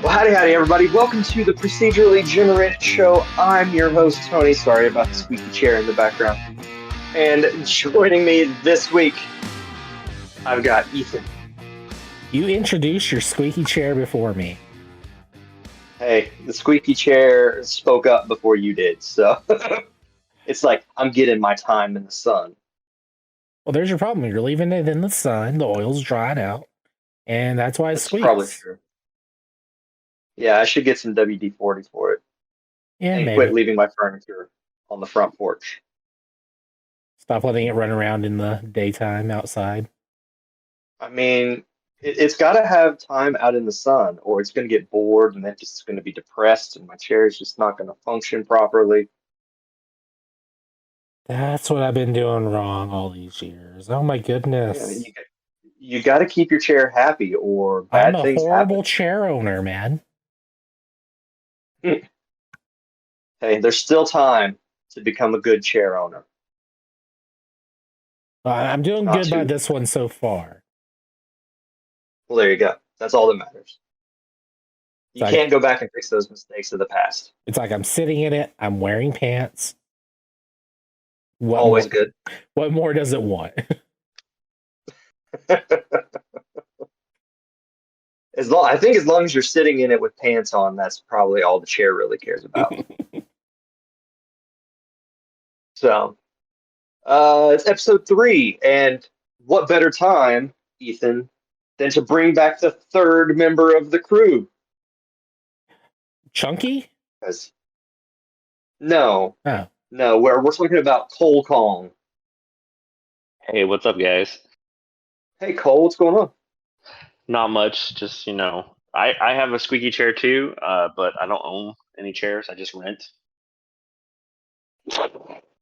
Well, howdy, everybody. Welcome to the Procedurally Generated Show. I'm your host, Tony. Sorry about the squeaky chair in the background. And joining me this week, I've got Ethan. You introduced your squeaky chair before me. Hey, the squeaky chair spoke up before you did, so it's like I'm getting my time in the sun. Well, there's your problem. You're leaving it in the sun. The oil's dried out, and that's why it That's probably squeaks. true. Yeah, I should get some WD-40 for it Yeah, and quit maybe. leaving my furniture on the front porch. Stop letting it run around in the daytime outside. I mean, it's got to have time out in the sun, or it's going to get bored and then just going to be depressed, and my chair is just not going to function properly. That's what I've been doing wrong all these years. Oh my Yeah, goodness. you got to keep your chair happy, or I'm bad a things happen. horrible chair owner, man. Hey, there's still time to become a good chair owner. I'm doing Not good by too. this one so far. Well, there you go. That's all that matters. You Like, can't go back and fix those mistakes of the past. it's like I'm sitting in it. I'm wearing pants. What Always more? good. What more does it want? I think as long as you're sitting in it with pants on, that's probably all the chair really cares about. So, it's episode 3, and what better time, Ethan, than to bring back the third member of the crew? Chunky? Because no, Oh. no, we're talking about Cole Kong. Hey, what's up, guys? Hey, Cole, what's going on? Not much, just, I have a squeaky chair too, but I don't own any chairs. I just rent.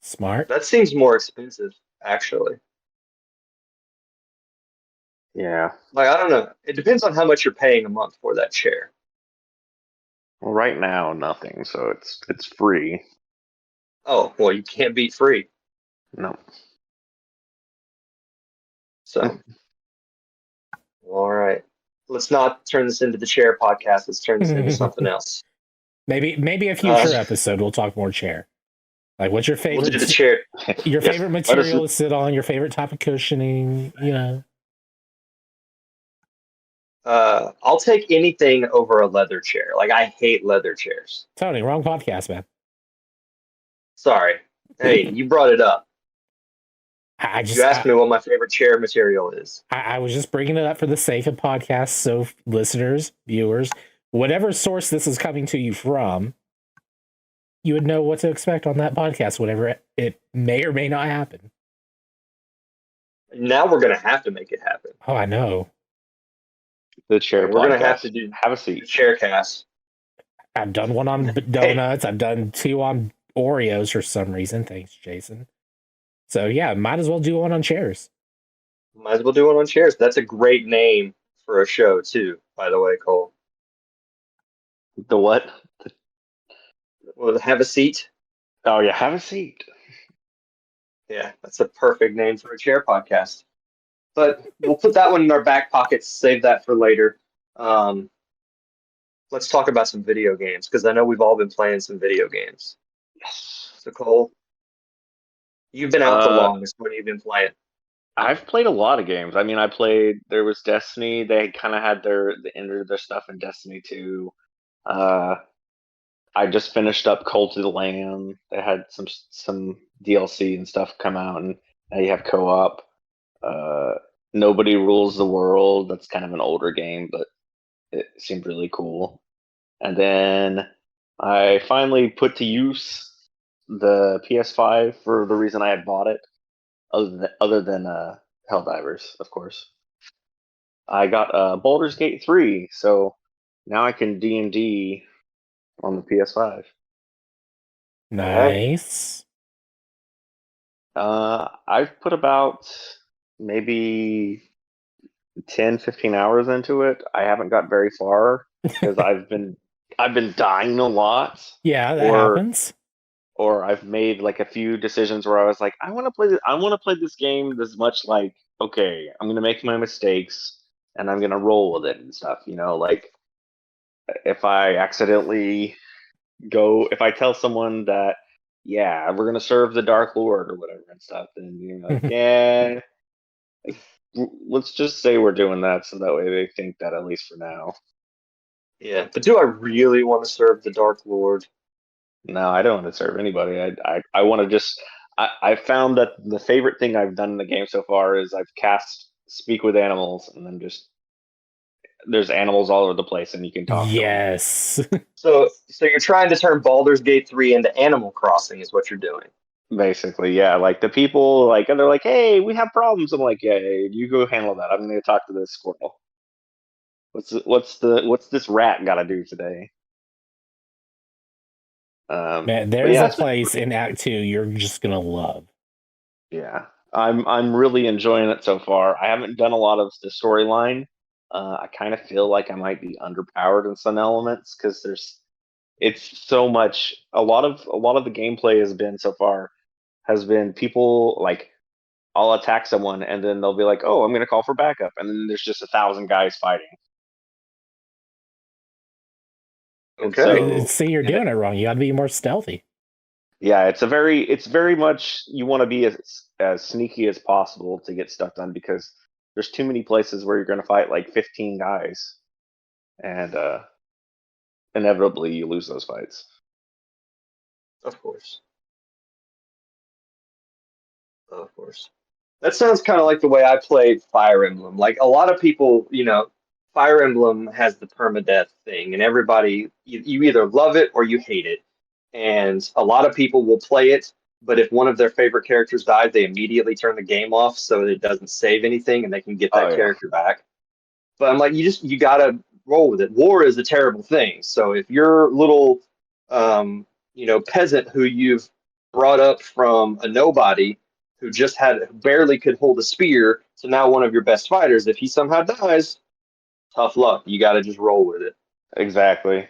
Smart. That seems more expensive, actually. Yeah. Like, I don't know. It depends on how much you're paying a month for that chair. Well, right now, nothing, so it's free. Oh, well, you can't beat free. No. So, all right. Let's not turn this into the chair podcast. Let's turn this into something else. Maybe a future episode we'll talk more chair. Like, what's your favorite? We'll do the chair. Your favorite material to sit on. Your favorite type of cushioning. I'll take anything over a leather chair. Like, I hate leather chairs. Tony, wrong podcast, man. Sorry. Hey, you brought it up. You asked me what my favorite chair material is. I was just bringing it up for the sake of podcasts, so listeners, viewers, whatever source this is coming to you from, you would know what to expect on that podcast, whatever it may or may not happen. Now we're going to have to make it happen. Oh, I know. The chair we're going to have to have a seat. Chair cast. I've done one on donuts. I've done 2 on Oreos for some reason. Thanks, Jason. So yeah, might as well do one on chairs. Might as well do one on chairs. That's a great name for a show too, by the way, Cole. The what? Well, have a seat. Oh yeah, have a seat. Yeah, that's a perfect name for a chair podcast. But we'll put that one in our back pockets, save that for later. Let's talk about some video games, because I know we've all been playing some video games. Yes. So Cole, you've been out the longest. What have you been playing? I've played a lot of games. I mean, there was Destiny. They kind of had the end of their stuff in Destiny 2. I just finished up Cult of the Lamb. They had some DLC and stuff come out, and now you have co-op. Nobody Rules the World. That's kind of an older game, but it seemed really cool. And then I finally put to use the PS5 for the reason I had bought it, other than Helldivers, of course. I got Baldur's Gate 3, so now I can D&D on the PS5. Nice. I've put about maybe 10, 15 hours into it. I haven't got very far because I've been dying a lot. Yeah, that happens. Or I've made like a few decisions where I was like, I want to play this game this much. Like, okay, I'm gonna make my mistakes and I'm gonna roll with it and stuff. Like if I accidentally if I tell someone that, yeah, we're gonna serve the Dark Lord or whatever and stuff, then you're like, yeah, let's just say we're doing that, so that way they think that at least for now. Yeah, but do I really want to serve the Dark Lord? No, I don't want to serve anybody. I want to just. I found that the favorite thing I've done in the game so far is I've cast Speak with Animals, and then just there's animals all over the place, and you can talk to them. Yes. So you're trying to turn Baldur's Gate 3 into Animal Crossing, is what you're doing. Basically, yeah. Like the people, like and they're like, "Hey, we have problems." I'm like, "Yeah, you go handle that. I'm gonna talk to this squirrel. What's this rat got to do today?" Man, But there's yeah, a place in Act 2 you're just going to love. yeah, I'm really enjoying it so far. I haven't done a lot of the storyline. I kind of feel like I might be underpowered in some elements because it's so much. A lot of the gameplay has been so far has been people like I'll attack someone and then they'll be like, "Oh, I'm gonna call for backup," and then there's just 1,000 guys fighting. And Okay. so, See, you're and doing it wrong. You got to be more stealthy. yeah, it's very much you want to be as sneaky as possible to get stuff done because there's too many places where you're going to fight like 15 guys, and inevitably you lose those fights. Of course. Of course. That sounds kind of like the way I played Fire Emblem. Like a lot of people, Fire Emblem has the permadeath thing, and everybody, you either love it or you hate it. And a lot of people will play it, but if one of their favorite characters dies, they immediately turn the game off so that it doesn't save anything and they can get Oh that yeah, character back. But I'm like, you gotta roll with it. War is a terrible thing. So if your little, peasant who you've brought up from a nobody who just barely could hold a spear to now one of your best fighters, if he somehow dies, tough luck. You gotta just roll with it. exactly.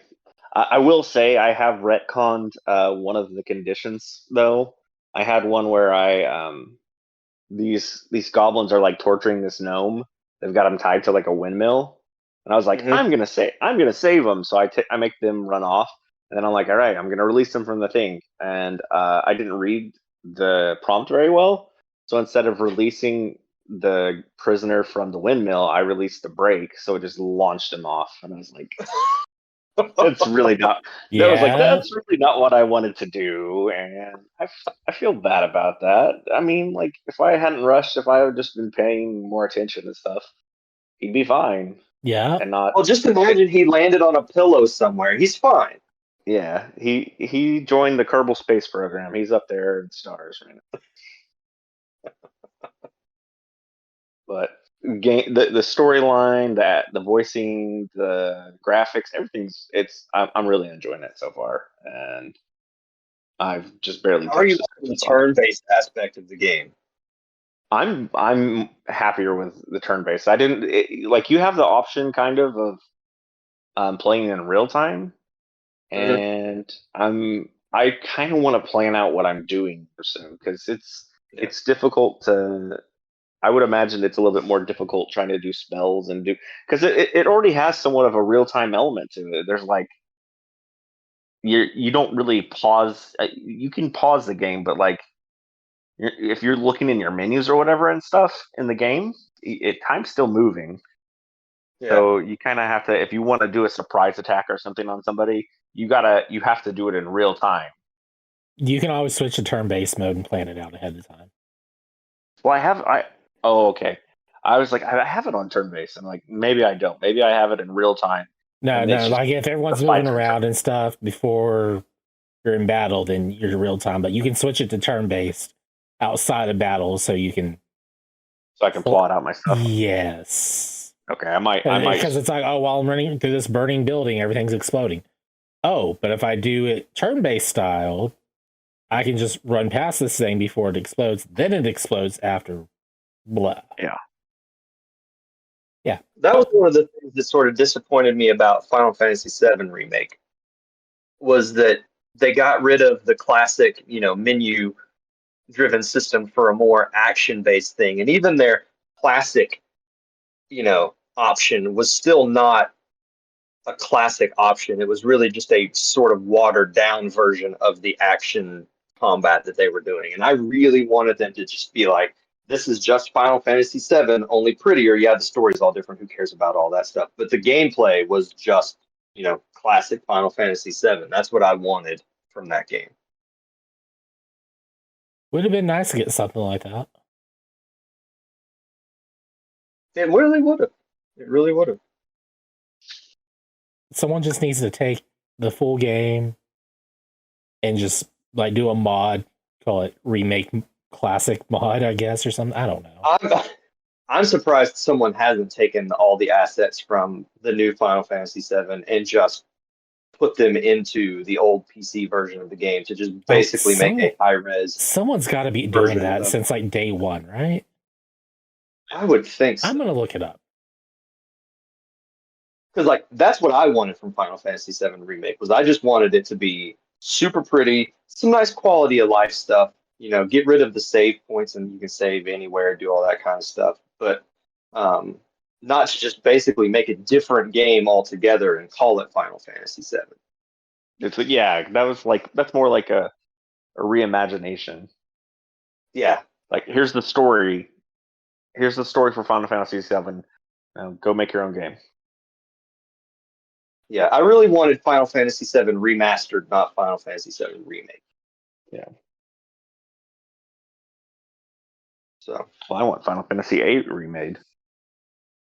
I will say I have retconned one of the conditions though. I had one where I these goblins are like torturing this gnome. They've got him tied to like a windmill, and I was like, Hmm. I'm gonna save them. So I make them run off, and then I'm like, all right, I'm gonna release them from the thing. And I didn't read the prompt very well, so instead of releasing the prisoner from the windmill, I released the brake, so it just launched him off. And I was like, it's really not. That was like Yeah. that's really not what I wanted to do, and I feel bad about that. I mean, like if I hadn't rushed, if I had just been paying more attention and stuff, he'd be fine Yeah. and not. Well, just imagine he landed on a pillow somewhere. He's fine. Yeah, he joined the Kerbal Space Program. He's up there in stars right now. But game the storyline, the voicing, the graphics, everything's I'm really enjoying it so far, and I've just barely How are you touched the liking the surface on it. turn-based aspect of the game? I'm happier with the turn based. I didn't like you have the option kind of playing in real time, Mhm. and I kind of want to plan out what I'm doing soon because Yeah. it's difficult to. I would imagine it's a little bit more difficult trying to do spells and do because it already has somewhat of a real time element to it. There's like you don't really pause. You can pause the game, but like if you're looking in your menus or whatever and stuff in the game, time's still moving. Yeah. So you kind of have to, if you want to do a surprise attack or something on somebody, you have to do it in real time. You can always switch to turn-based mode and plan it out ahead of time. Well, oh, okay. I was like, I have it on turn based. I'm like, maybe I don't. Maybe I have it in real time, No, and it's no, just like if the everyone's moving fights are around and stuff before you're in battle, then you're real time. But you can switch it to turn-based outside of battle so you can. so I can plot out my stuff. Yes. Okay, I might Because it's like, oh, while I'm running through this burning building, everything's exploding. Oh, but if I do it turn-based style, I can just run past this thing before it explodes. Then it explodes after blah. Yeah. Yeah. That was one of the things that sort of disappointed me about Final Fantasy VII Remake was that they got rid of the classic, menu driven system for a more action based thing. And even their classic, option was still not a classic option. It was really just a sort of watered down version of the action combat that they were doing. And I really wanted them to just be like, this is just Final Fantasy VII, only prettier. Yeah, the story's all different. Who cares about all that stuff? But the gameplay was just, classic Final Fantasy VII. That's what I wanted from that game. Would have been nice to get something like that. It really would have. It really would have. Someone just needs to take the full game and just like do a mod, call it remake classic mod, I guess, or something. I don't know. I'm surprised someone hasn't taken all the assets from the new Final Fantasy VII and just put them into the old PC version of the game to just basically make a high res. Someone's got to be doing that since like day one, right? I would think so. I'm gonna look it up. Because like that's what I wanted from Final Fantasy VII Remake was I just wanted it to be super pretty, some nice quality of life stuff. Get rid of the save points and you can save anywhere, do all that kind of stuff. But not to just basically make a different game altogether and call it Final Fantasy VII. That's more like a reimagination. Yeah. Like here's the story. Here's the story for Final Fantasy VII. Go make your own game. Yeah, I really wanted Final Fantasy VII Remastered, not Final Fantasy VII Remake. Yeah. So. Well, I want Final Fantasy VIII remade.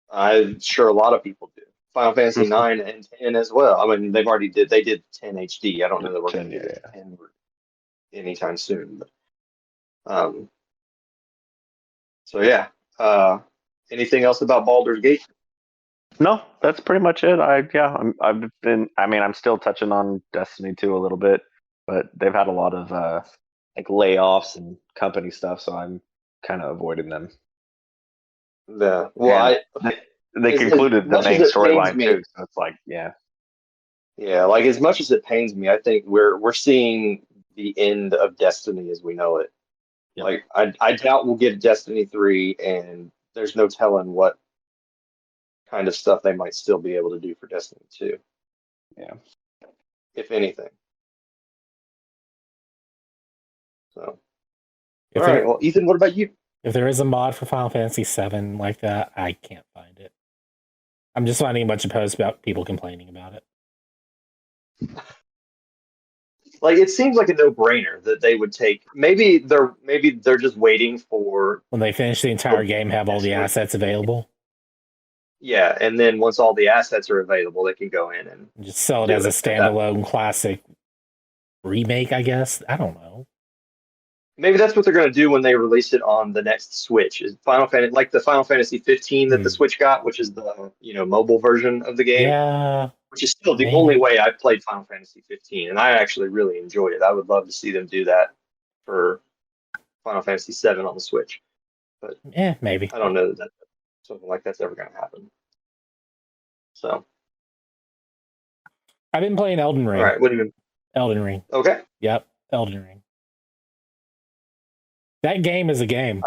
I'm sure a lot of people do. Final Fantasy 9 and 10 as well. I mean, they did 10 HD. I don't know that we're going to do 10 anytime soon. But, so yeah. Anything else about Baldur's Gate? No, that's pretty much it. I'm still touching on Destiny 2 a little bit, but they've had a lot of like layoffs and company stuff, so I'm kind of avoiding them. Yeah. Well, they concluded the main storyline too, so it's like, yeah. Yeah, like as much as it pains me, I think we're seeing the end of Destiny as we know it. Yep. Like I doubt we'll get Destiny 3, and there's no telling what kind of stuff they might still be able to do for Destiny 2. Yeah. If anything. So. All right. Well, Ethan, what about you? If there is a mod for Final Fantasy VII like that, I can't find it. I'm just finding a bunch of posts about people complaining about it. Like it seems like a no-brainer that they would take. Maybe they're just waiting for when they finish the entire game, have all the assets available. Yeah, and then once all the assets are available, they can go in and just sell it as a standalone classic remake, I guess. I don't know. Maybe that's what they're going to do when they release it on the next Switch. Is Final Fantasy like the Final Fantasy 15 that the Switch got, which is the mobile version of the game? Yeah. Which is still the only way I've played Final Fantasy 15, and I actually really enjoyed it. I would love to see them do that for Final Fantasy 7 on the Switch. But maybe. I don't know that something like that's ever going to happen. So. I've been playing Elden Ring. All right, what do you mean? Elden Ring. Okay. Yep, Elden Ring. That game is a game.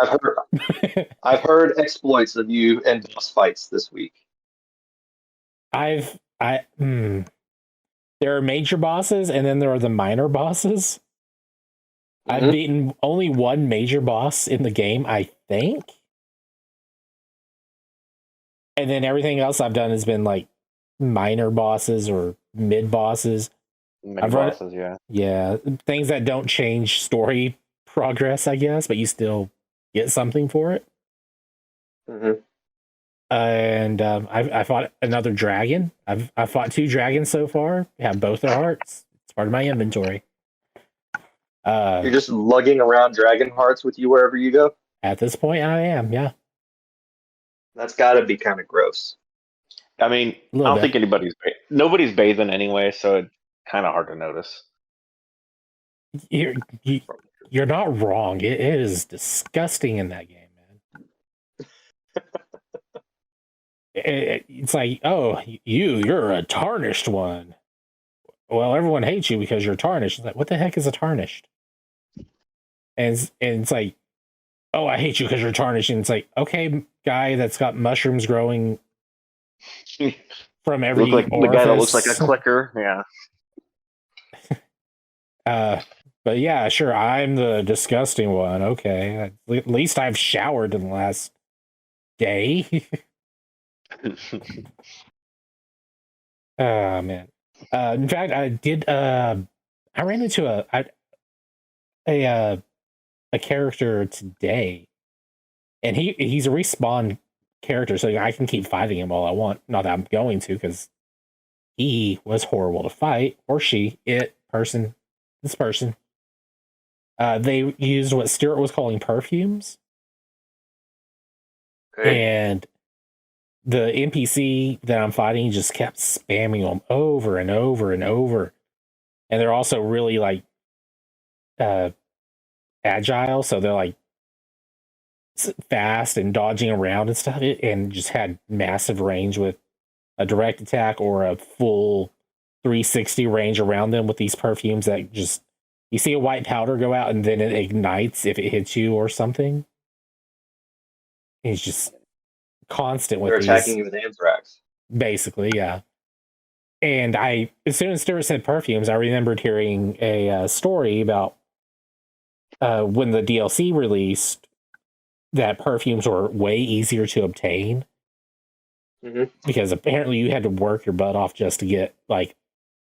I've heard exploits of you and boss fights this week. There are major bosses and then there are the minor bosses. Mm-hmm. I've beaten only one major boss in the game, I think. And then everything else I've done has been like minor bosses or mid bosses. Yeah, things that don't change story progress, I guess, but you still get something for it. Mm-hmm. And I fought another dragon. I've fought 2 dragons so far. I have both their hearts. It's part of my inventory. You're just lugging around dragon hearts with you wherever you go? At this point, I am, yeah. That's got to be kind of gross. I mean, I don't think nobody's bathing anyway, so it's kind of hard to notice. You're not wrong. It is disgusting in that game, man. It's like, oh, you're a tarnished one. Well, everyone hates you because you're tarnished. It's like, what the heck is a tarnished? And it's like, oh, I hate you because you're tarnished. And it's like, okay, guy that's got mushrooms growing from every Look like the guy that looks like a orifice. clicker. Yeah. But yeah, sure, I'm the disgusting one. Okay, at least I've showered in the last day. Oh man. In fact, I did. I ran into a character today, and he's a respawn character, so I can keep fighting him all I want. Not that I'm going to, because he was horrible to fight, or she, this person. They used what Stuart was calling perfumes, Okay. and the NPC that I'm fighting just kept spamming them over and over and over. And they're also really like agile, so they're like fast and dodging around and stuff, and just had massive range with a direct attack or a full 360 range around them with these perfumes that just, you see a white powder go out and then it ignites if it hits you or something. It's just constant with They're these. attacking you with anthrax. Basically, yeah. And as soon as Stuart said perfumes, I remembered hearing a story about when the DLC released, that perfumes were way easier to obtain. Mm-hmm. Because apparently you had to work your butt off just to get like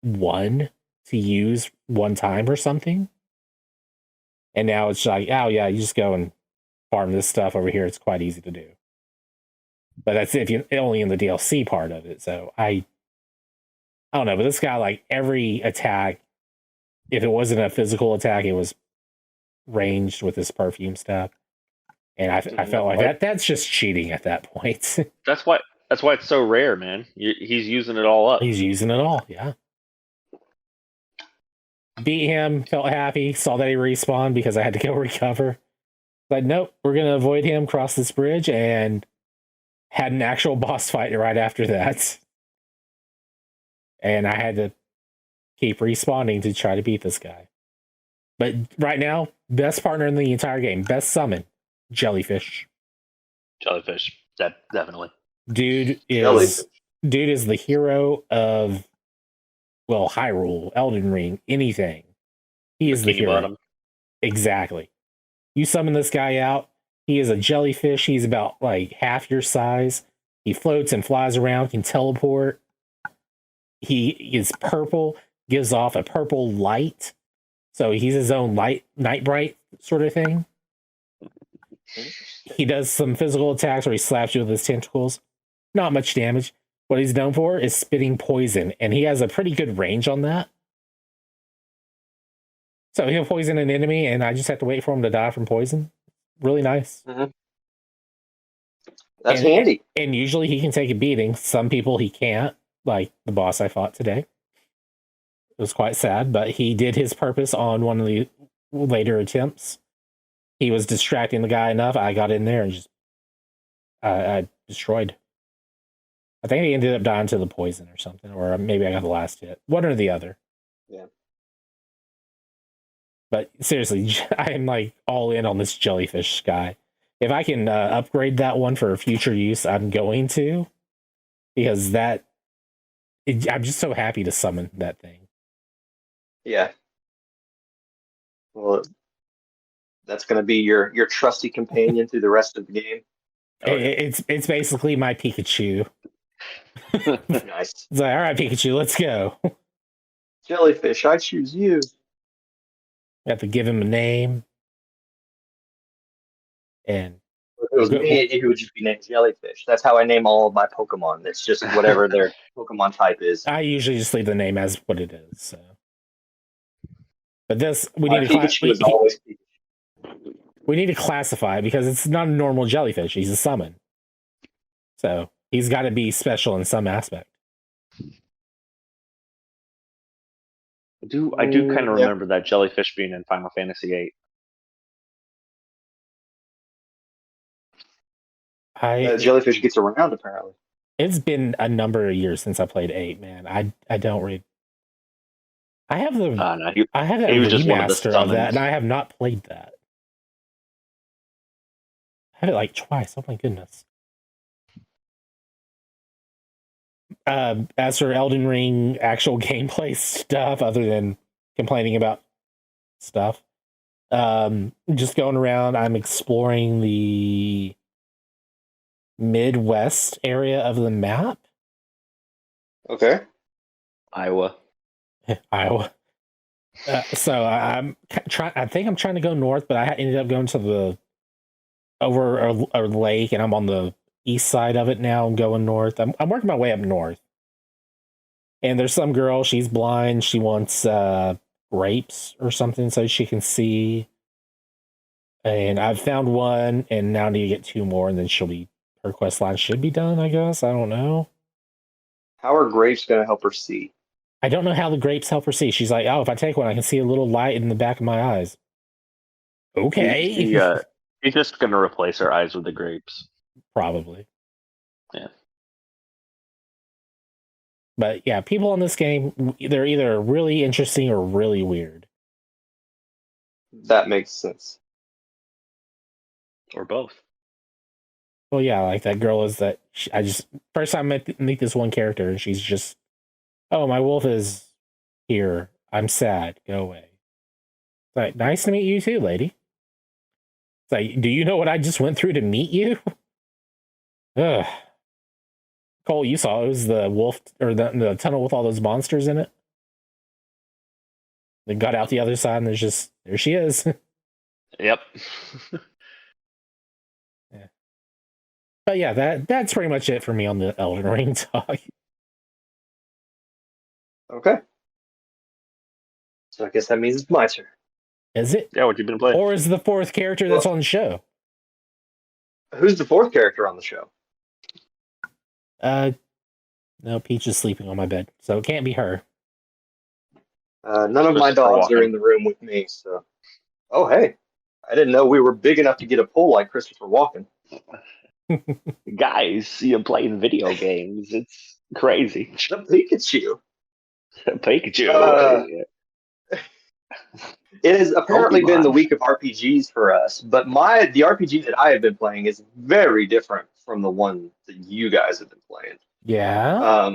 one to use one time or something. And now it's like, oh yeah, you just go and farm this stuff over here. It's quite easy to do. But that's if you only in the DLC part of it. So I don't know, but this guy, like every attack, if it wasn't a physical attack, it was ranged with this perfume stuff. And I felt like that's just cheating at that point. That's why it's so rare, man. He's using it all up. He's using it all, yeah. Beat him, felt happy, saw that he respawned because I had to go recover. But nope, we're going to avoid him, cross this bridge, and had an actual boss fight right after that. And I had to keep respawning to try to beat this guy. But right now, best partner in the entire game, best summon, Jellyfish. Jellyfish, definitely. Dude is the hero of, well, Hyrule, Elden Ring, anything. He is the hero. Bottom. Exactly. You summon this guy out, he is a jellyfish. He's about like half your size. He floats and flies around, can teleport. He is purple, gives off a purple light. So he's his own night bright sort of thing. He does some physical attacks where he slaps you with his tentacles. Not much damage. What he's known for is spitting poison, and he has a pretty good range on that. So he'll poison an enemy, and I just have to wait for him to die from poison. Really nice. Mm-hmm. That's handy. And usually he can take a beating. Some people he can't, like the boss I fought today. It was quite sad, but he did his purpose on one of the later attempts. He was distracting the guy enough. I got in there and just I destroyed. I think he ended up dying to the poison or something, or maybe I got the last hit. One or the other. Yeah. But seriously, I'm like all in on this jellyfish guy. If I can upgrade that one for future use, I'm going to. Because I'm just so happy to summon that thing. Yeah. Well, that's going to be your trusty companion through the rest of the game. It's basically my Pikachu. Nice. It's like, all right, Pikachu, let's go. Jellyfish, I choose you. You have to give him a name. And if it was me, it would just be named Jellyfish. That's how I name all of my Pokemon. It's just whatever their Pokemon type is. I usually just leave the name as what it is. So. But this, we need to classify it because it's not a normal jellyfish. He's a summon. So he's got to be special in some aspect. I do kind of remember that jellyfish being in Final Fantasy VIII. Jellyfish gets around, apparently. It's been a number of years since I played 8, man. I don't read. I have the I have a remaster of that, and I have not played that. I have it like twice. Oh my goodness. As for Elden Ring actual gameplay stuff, other than complaining about stuff, just going around, I'm exploring the Midwest area of the map. Okay. Iowa. Iowa. So I'm trying. I think I'm trying to go north, but I ended up going to the over a lake, and I'm on the east side of it now. I'm going north. I'm working my way up north, and there's some girl. She's blind. She wants grapes or something so she can see. And I've found one, and now I need to get two more, and then her quest line should be done. I guess I don't know. How are grapes going to help her see? I don't know how the grapes help her see. She's like, oh, if I take one, I can see a little light in the back of my eyes. Okay. He's just gonna replace her eyes with the grapes. Probably. Yeah. But yeah, people on this game, they're either really interesting or really weird. That makes sense. Or both. Well, yeah, like that girl is that first time I meet this one character, and she's just, oh, my wolf is here. I'm sad. Go away. It's like, nice to meet you too, lady. It's like, do you know what I just went through to meet you? Ugh. Cole, you saw it was the wolf or the tunnel with all those monsters in it. They got out the other side, and there she is. Yep. Yeah. But yeah, that's pretty much it for me on the Elden Ring talk. Okay. So I guess that means it's my turn. Is it? Yeah, what you been playing? Or is the fourth character that's on the show? Who's the fourth character on the show? No, Peach is sleeping on my bed, so it can't be her. None of my dogs are in the room with me, so. Oh, hey. I didn't know we were big enough to get a poll like Christopher Walken. Guys, see him playing video games. It's crazy. The Pikachu. Pikachu. It has apparently been the week of RPGs for us, but the RPG that I have been playing is very different from the one that you guys have been playing. Yeah.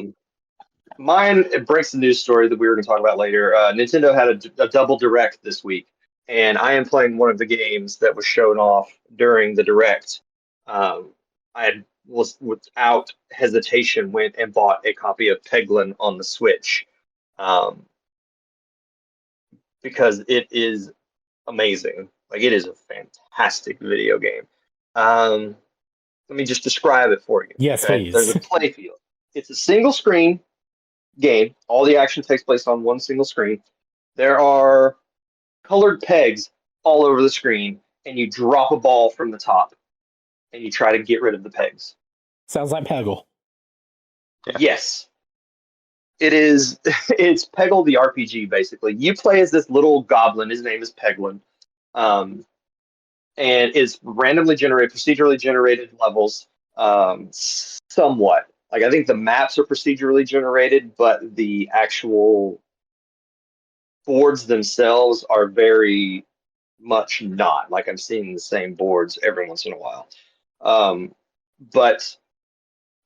Mine, it breaks the news story that we were going to talk about later. Nintendo had a double direct this week, and I am playing one of the games that was shown off during the direct. Was without hesitation went and bought a copy of Peglin on the Switch, because it is amazing. Like, it is a fantastic video game. Let me just describe it for you. Yes, please. There's a play field. It's a single screen game. All the action takes place on one single screen. There are colored pegs all over the screen, and you drop a ball from the top, and you try to get rid of the pegs. Sounds like Peggle. Yeah. Yes. It is. It's Peggle the RPG, basically. You play as this little goblin. His name is Peglin. And it's randomly generated, procedurally generated levels, somewhat. Like, I think the maps are procedurally generated, but the actual boards themselves are very much not. Like, I'm seeing the same boards every once in a while. But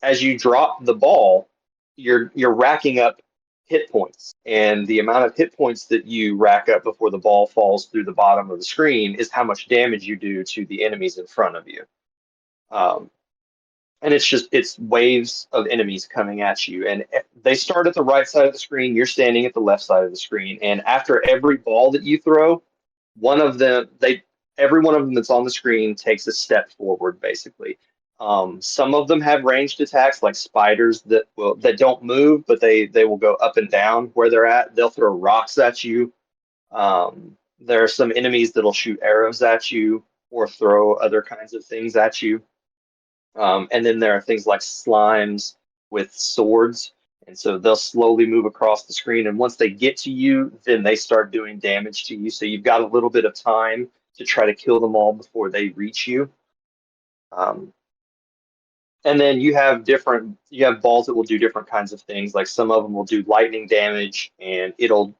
as you drop the ball, you're racking up hit points, and the amount of hit points that you rack up before the ball falls through the bottom of the screen is how much damage you do to the enemies in front of you. And it's waves of enemies coming at you, and they start at the right side of the screen. You're standing at the left side of the screen, and after every ball that you throw, every one of them that's on the screen takes a step forward, basically. Some of them have ranged attacks, like spiders that don't move, but they will go up and down where they're at. They'll throw rocks at you. There are some enemies that'll shoot arrows at you or throw other kinds of things at you. And then there are things like slimes with swords, and so they'll slowly move across the screen. And once they get to you, then they start doing damage to you. So you've got a little bit of time to try to kill them all before they reach you. And then you have balls that will do different kinds of things. Like, some of them will do lightning damage, and it'll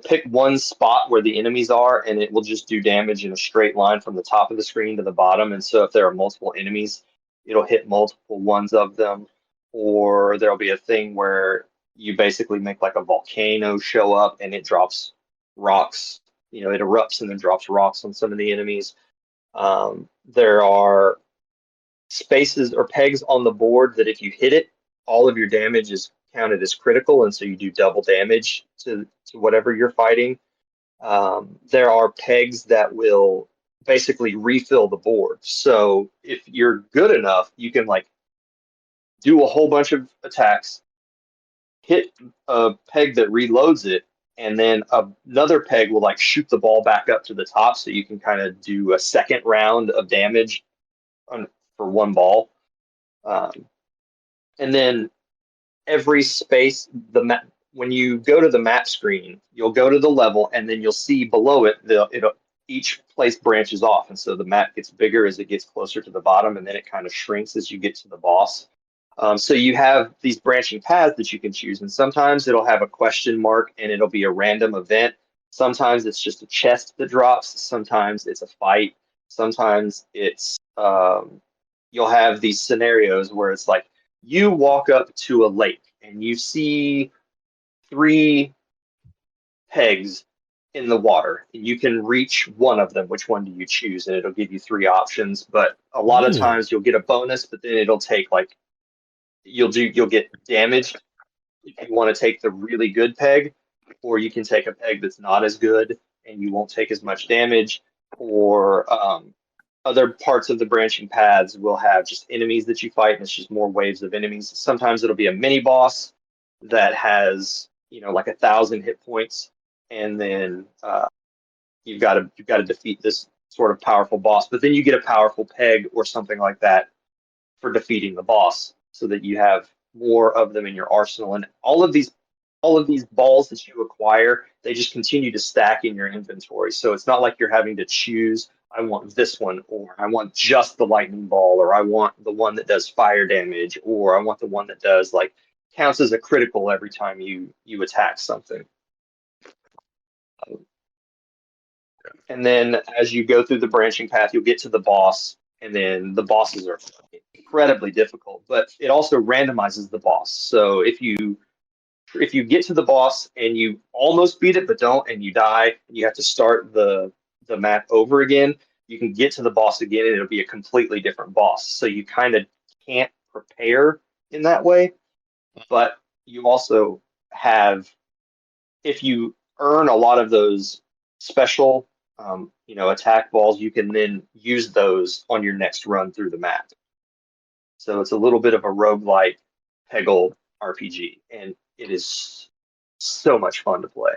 pick one spot where the enemies are, and it will just do damage in a straight line from the top of the screen to the bottom. And so if there are multiple enemies, it'll hit multiple ones of them. or there'll be a thing where you basically make like a volcano show up and it drops rocks. It erupts and then drops rocks on some of the enemies. There are spaces or pegs on the board that if you hit it, all of your damage is counted as critical, and so you do double damage to whatever you're fighting. There are pegs that will basically refill the board. So if you're good enough, you can like do a whole bunch of attacks, hit a peg that reloads it, and then another peg will like shoot the ball back up to the top, so you can kind of do a second round of damage for one ball. And then every space, when you go to the map screen, you'll go to the level, and then you'll see below it, each place branches off, and so the map gets bigger as it gets closer to the bottom, and then it kind of shrinks as you get to the boss. So you have these branching paths that you can choose, and sometimes it'll have a question mark and it'll be a random event. Sometimes it's just a chest that drops. Sometimes it's a fight. Sometimes it's you'll have these scenarios where it's like you walk up to a lake and you see 3 pegs in the water, and you can reach one of them. Which one do you choose? And it'll give you 3 options. But a lot of times you'll get a bonus, but then it'll take like you'll get damaged if you want to take the really good peg, or you can take a peg that's not as good and you won't take as much damage. Or other parts of the branching paths will have just enemies that you fight, and it's just more waves of enemies. Sometimes it'll be a mini boss that has like 1,000 hit points, and then you've got to defeat this sort of powerful boss. But then you get a powerful peg or something like that for defeating the boss, so that you have more of them in your arsenal. And all of these balls that you acquire, they just continue to stack in your inventory. So it's not like you're having to choose, I want this one, or I want just the lightning ball, or I want the one that does fire damage, or I want the one that does like counts as a critical every time you attack something. And then as you go through the branching path, you'll get to the boss, and then the bosses are incredibly difficult, but it also randomizes the boss. So if you get to the boss and you almost beat it but don't, and you die, and you have to start the map over again, you can get to the boss again and it'll be a completely different boss. So you kind of can't prepare in that way. But you also have, if you earn a lot of those special attack balls, you can then use those on your next run through the map. So it's a little bit of a roguelike Peggle RPG, and it is so much fun to play.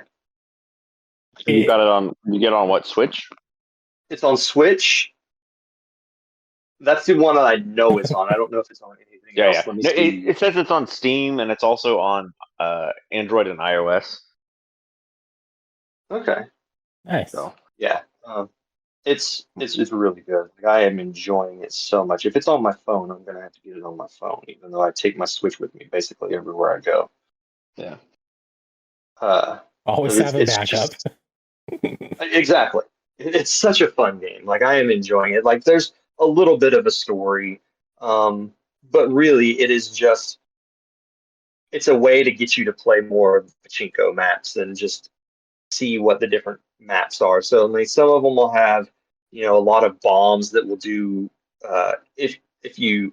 You got it on. You get it on what, Switch? It's on Switch. That's the one that I know it's on. I don't know if it's on anything else. Yeah. Let me No, see. it says it's on Steam, and it's also on Android and iOS. Okay. Nice. So yeah, it's really good. Like, I am enjoying it so much. If it's on my phone, I'm gonna have to get it on my phone, even though I take my Switch with me basically everywhere I go. Yeah. Always have a backup. Exactly. It's such a fun game. Like, I am enjoying it. Like, there's a little bit of a story, but really it is just, it's a way to get you to play more of pachinko maps and just see what the different maps are. So like, some of them will have, a lot of bombs that will do,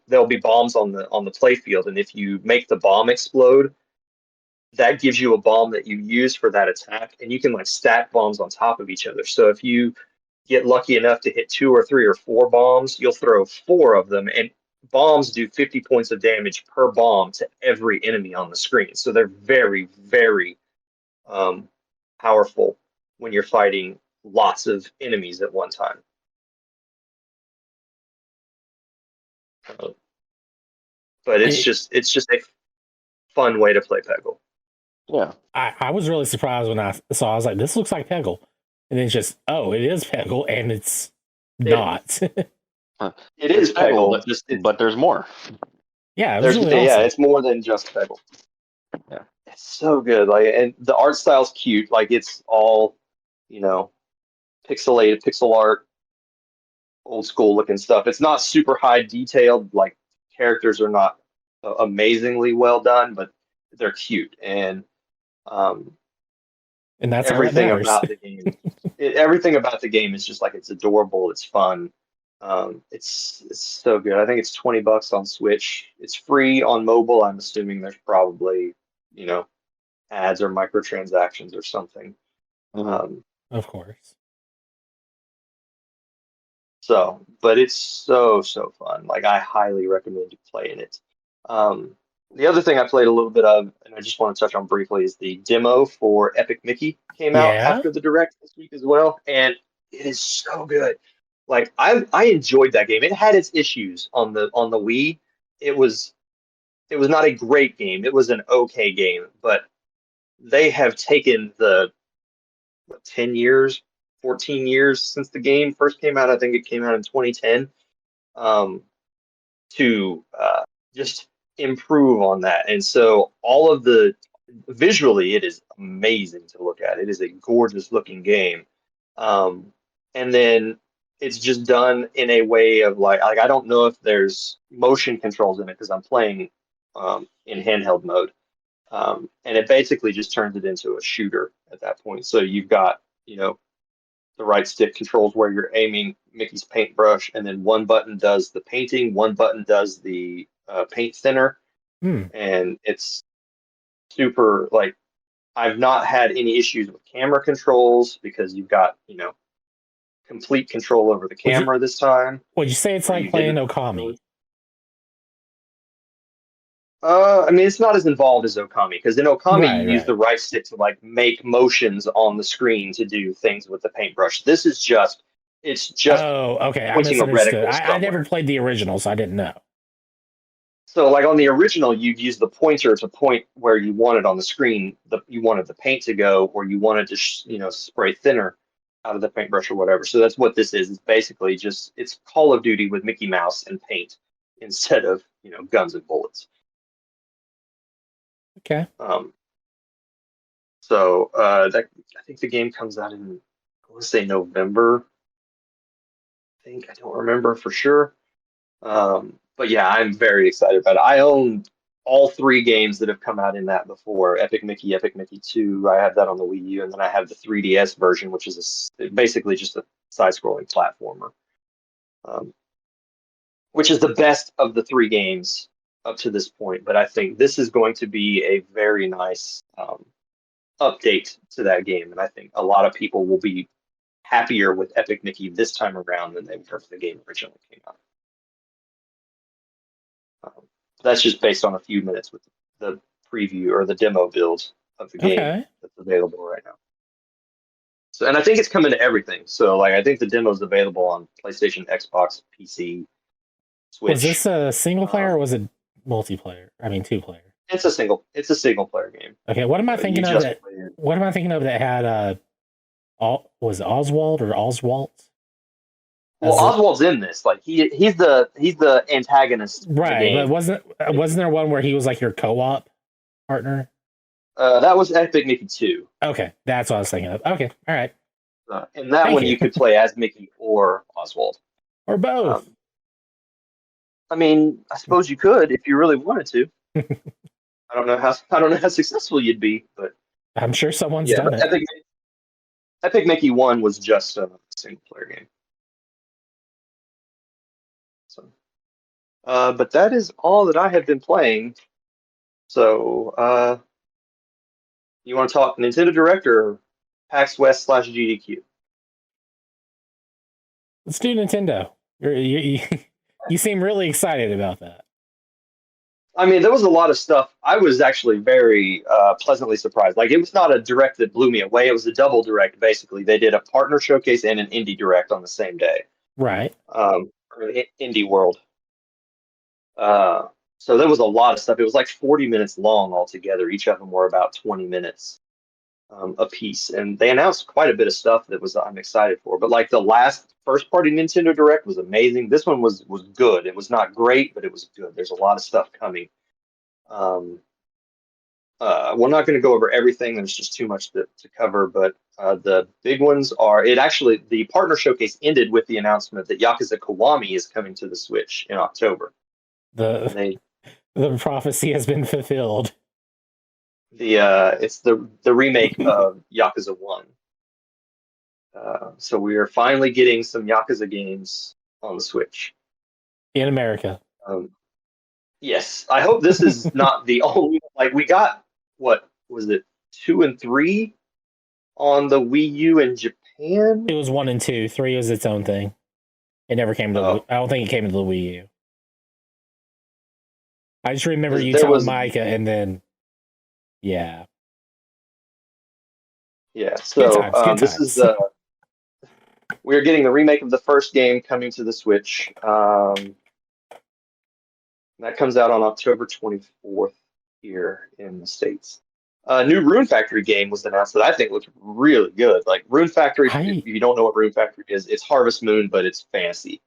there'll be bombs on the play field, and if you make the bomb explode, that gives you a bomb that you use for that attack, and you can like stack bombs on top of each other. So if you get lucky enough to hit 2 or 3 or 4 bombs, you'll throw 4 of them, and bombs do 50 points of damage per bomb to every enemy on the screen. So they're very, very powerful when you're fighting lots of enemies at one time. But it's just a fun way to play Peggle. Yeah. I was really surprised when I saw. I was like, "This looks like Peggle," and then it's just, oh, it is Peggle, and it's not. It is Peggle, but there's more. Yeah, it was really awesome. Yeah, it's more than just Peggle. Yeah, it's so good. Like, and the art style's cute. Like, it's all, pixelated, pixel art, old school looking stuff. It's not super high detailed. Like, characters are not amazingly well done, but they're cute, um, And that's all that everything matters. about the game, everything about the game is just like it's adorable, it's fun. It's so good. I think it's $20 on Switch. It's free on mobile. I'm assuming there's probably, you know, ads or microtransactions or something. Mhm. Of course. But it's so fun. Like I highly recommend you playing it. Um, the other thing I played a little bit of, and I just want to touch on briefly, is the demo for Epic Mickey came out Yeah. after the direct this week as well, and it is so good. Like I enjoyed that game. It had its issues on the Wii. It was it was not a great game. It was an okay game, but they have taken the 10 years, 14 years since the game first came out. I think it came out in 2010. Um, to just improve on that. And so all of the visually, it is amazing to look at. It is a gorgeous looking game. Um, and then it's just done in a way of like I don't know if there's motion controls in it because I'm playing in handheld mode. And it basically just turns it into a shooter at that point. So you've got, you know, the right stick controls where you're aiming Mickey's paintbrush, and then one button does the painting, one button does the paint thinner, Hmm. and it's super like I've not had any issues with camera controls because you've got, you know, complete control over the Would you camera this time. would you say it's Where like you playing didn't Okami? I mean, it's not as involved as Okami because in Okami you Right, use right. the right stick to like make motions on the screen to do things with the paintbrush. This is just it's just Oh, okay. I pointing a misunderstood. reticle I never somewhere. played the original, so I didn't know. So, like on the original, you'd use the pointer to point where you wanted on the screen. You wanted the paint to go, or you wanted to, you know, spray thinner out of the paintbrush or whatever. So that's what this is. It's basically just it's Call of Duty with Mickey Mouse and paint instead of, you know, guns and bullets. Okay. Um, that I think the game comes out in I want to say November. I don't remember for sure. But yeah, I'm very excited about it. I own all three games that have come out in that before: Epic Mickey 2. I have that on the Wii U, and then I have the 3DS version, which is basically just a side-scrolling platformer, um, which is the best of the three games up to this point. But I think this is going to be a very nice update to that game, and I think a lot of people will be happier with Epic Mickey this time around than they were when the game originally came out. Um, that's just based on a few minutes with the preview or the demo build of the game Okay. that's available right now. So, and I think it's coming to everything. So, like, I think the demo is available on PlayStation, Xbox, PC, Was this Switch. a single player or Um, was it multiplayer? I mean, two player. it's a single player game. Okay. What am I You thinking of just that? play it. What am I thinking of that had was it Oswald or Oswalt? Well, As the, Oswald's in this. Like, he's the antagonist in the right, but game. wasn't there one where he was like your co-op partner? That was Epic Mickey 2. Okay, that's what I was thinking of. Okay, all right. And that Thank one you. you could play as Mickey or Oswald. Or both. I mean, I suppose you could if you really wanted to. I don't know how successful you'd be, but I'm sure someone's yeah. done But it. Epic Mickey 1 was just a single player game. So, but that is all that I have been playing. So, you want to talk Nintendo Direct or PAX West / GDQ? Let's do Nintendo. You seem really excited about that. I mean, there was a lot of stuff. I was actually very pleasantly surprised. Like, it was not a direct that blew me away. It was a double direct, basically. They did a partner showcase and an indie direct on the same day. Right. Or Indie World. So there was a lot of stuff. It was like 40 minutes long altogether. Each of them were about 20 minutes a piece, and they announced quite a bit of stuff that was I'm excited for. But like the last first party Nintendo Direct was amazing. This one was good. It was not great, but it was good. There's a lot of stuff coming. We're not going to go over everything. There's just too much to cover, but the big ones are the partner showcase ended with the announcement that Yakuza Kiwami is coming to the Switch in October. The And The prophecy has been fulfilled. It's the remake of Yakuza 1. So we are finally getting some Yakuza games on the Switch. In America. Um, yes, I hope this is not the only. Like we got what was it 2 and 3 on the Wii U in Japan? It was 1 and 2. 3 was its own thing. It never came to Oh, I don't think it came to the Wii U. I just remember 'cause you there telling was Micah, and then yeah, yeah. good So times, good this is times. we're getting the remake of the first game coming to the Switch. That comes out on October 24th here in the States. A new Rune Factory game was announced that I think looked really good. Like Rune Factory, if I you don't know what Rune Factory is, it's Harvest Moon, but it's fantasy.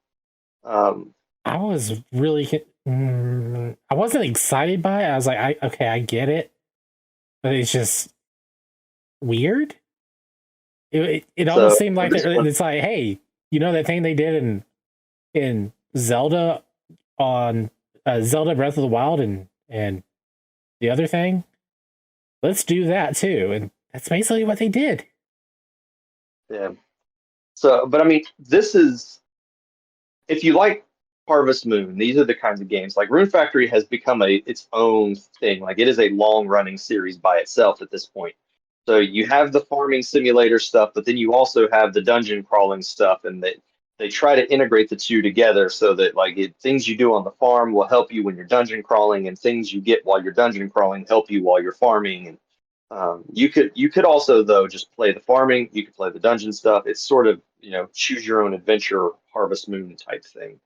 Um, I was really I wasn't excited by it. I was like, okay, I get it, but it's just weird. It almost so seemed like this one, it's like, hey, you know that thing they did in Zelda on Zelda Breath of the Wild and the other thing, let's do that too, and that's basically what they did. yeah. So, but I mean, this is if you like Harvest Moon, these are the kinds of games. Like Rune Factory has become its own thing. Like it is a long running series by itself at this point. So you have the farming simulator stuff, but then you also have the dungeon crawling stuff, and they try to integrate the two together so that things you do on the farm will help you when you're dungeon crawling, and things you get while you're dungeon crawling help you while you're farming. And you could also though just play the farming. You could play the dungeon stuff. It's sort of choose your own adventure Harvest Moon type thing.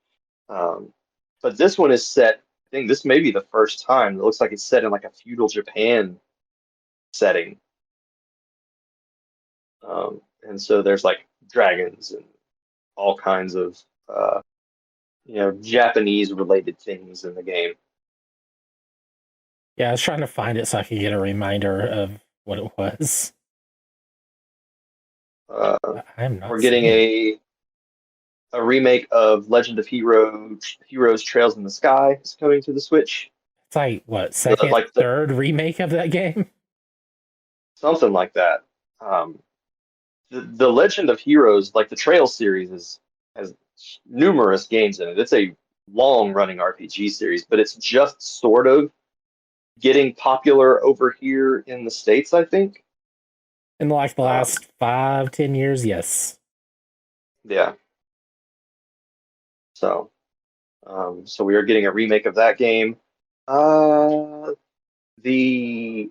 Um, but this one is set. I think this may be the first time. It looks like it's set in like a feudal Japan setting. And so there's like dragons and all kinds of Japanese related things in the game. Yeah, I was trying to find it so I could get a reminder of what it was. Uh, I'm not we're getting seeing it. a remake of Legend of Heroes Trails in the Sky is coming to the Switch. It's like what, The, second, like the third remake of that game? Something like that. Um, the Legend of Heroes, like the Trails series, has numerous games in it. It's a long running RPG series, but it's just sort of getting popular over here in the States, I think. In like the Um, last 5-10 years, yes. yeah. So, so we are getting a remake of that game. Uh, the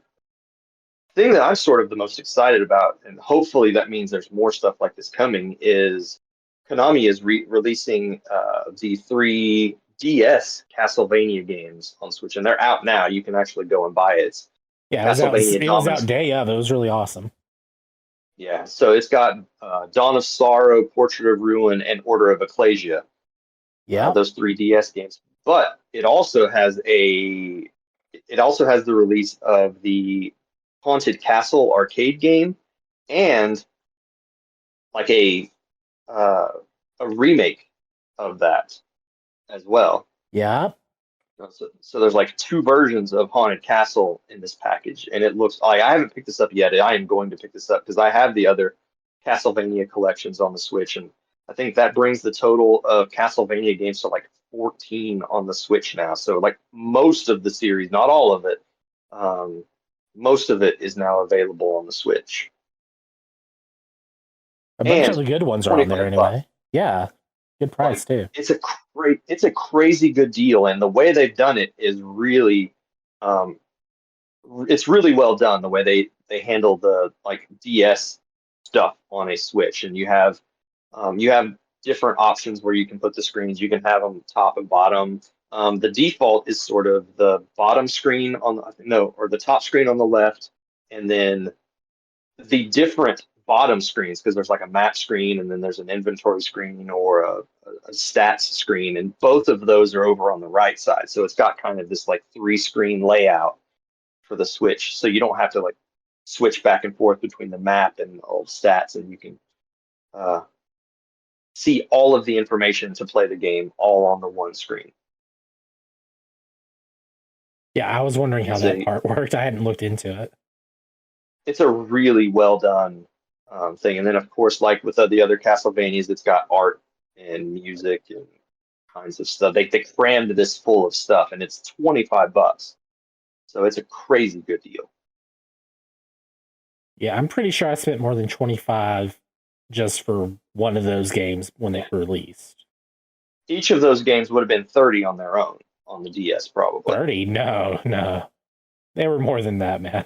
thing that I'm sort of the most excited about, and hopefully that means there's more stuff like this coming, is Konami is releasing the 3DS Castlevania games on Switch, and they're out now. You can actually go and buy it. It's Yeah, Castlevania it was Dawn out of day of. It was really awesome. Yeah, so it's got Dawn of Sorrow, Portrait of Ruin, and Order of Ecclesia. Yeah. Those 3DS games, but it also has the release of the Haunted Castle arcade game and like uh, a remake of that as well. Yeah. So there's like two versions of Haunted Castle in this package, and it looks like I haven't picked this up yet. I am going to pick this up because I have the other Castlevania collections on the Switch, and I think that brings the total of Castlevania games to like 14 on the Switch now. So like most of the series, not all of it, um, most of it is now available on the Switch. A bunch of And the good ones are on there 25 bucks. anyway. Yeah. Good price Like too. it's a crazy good deal, and the way they've done it is really um, it's really well done. The way they handle the like DS stuff on a Switch, and you have different options where you can put the screens. You can have them top and bottom. The default is sort of the bottom screen on the no, or the top screen on the left, and then the different bottom screens because there's like a map screen and then there's an inventory screen or a stats screen, and both of those are over on the right side. So it's got kind of this like three screen layout for the Switch, so you don't have to like switch back and forth between the map and all the stats, and you can uh, see all of the information to play the game all on the one screen. Yeah, I was wondering how It's that a part worked. I hadn't looked into it. it's a really well done thing. And then, of course, like with the other Castlevanias, it's got art and music and kinds of stuff. They crammed this full of stuff, and it's $25. So it's a crazy good deal. Yeah, I'm pretty sure I spent more than 25 just for one of those games when they were released. Each of those games would have been 30 on their own on the DS, probably. 30? No, no. They were more than that, man.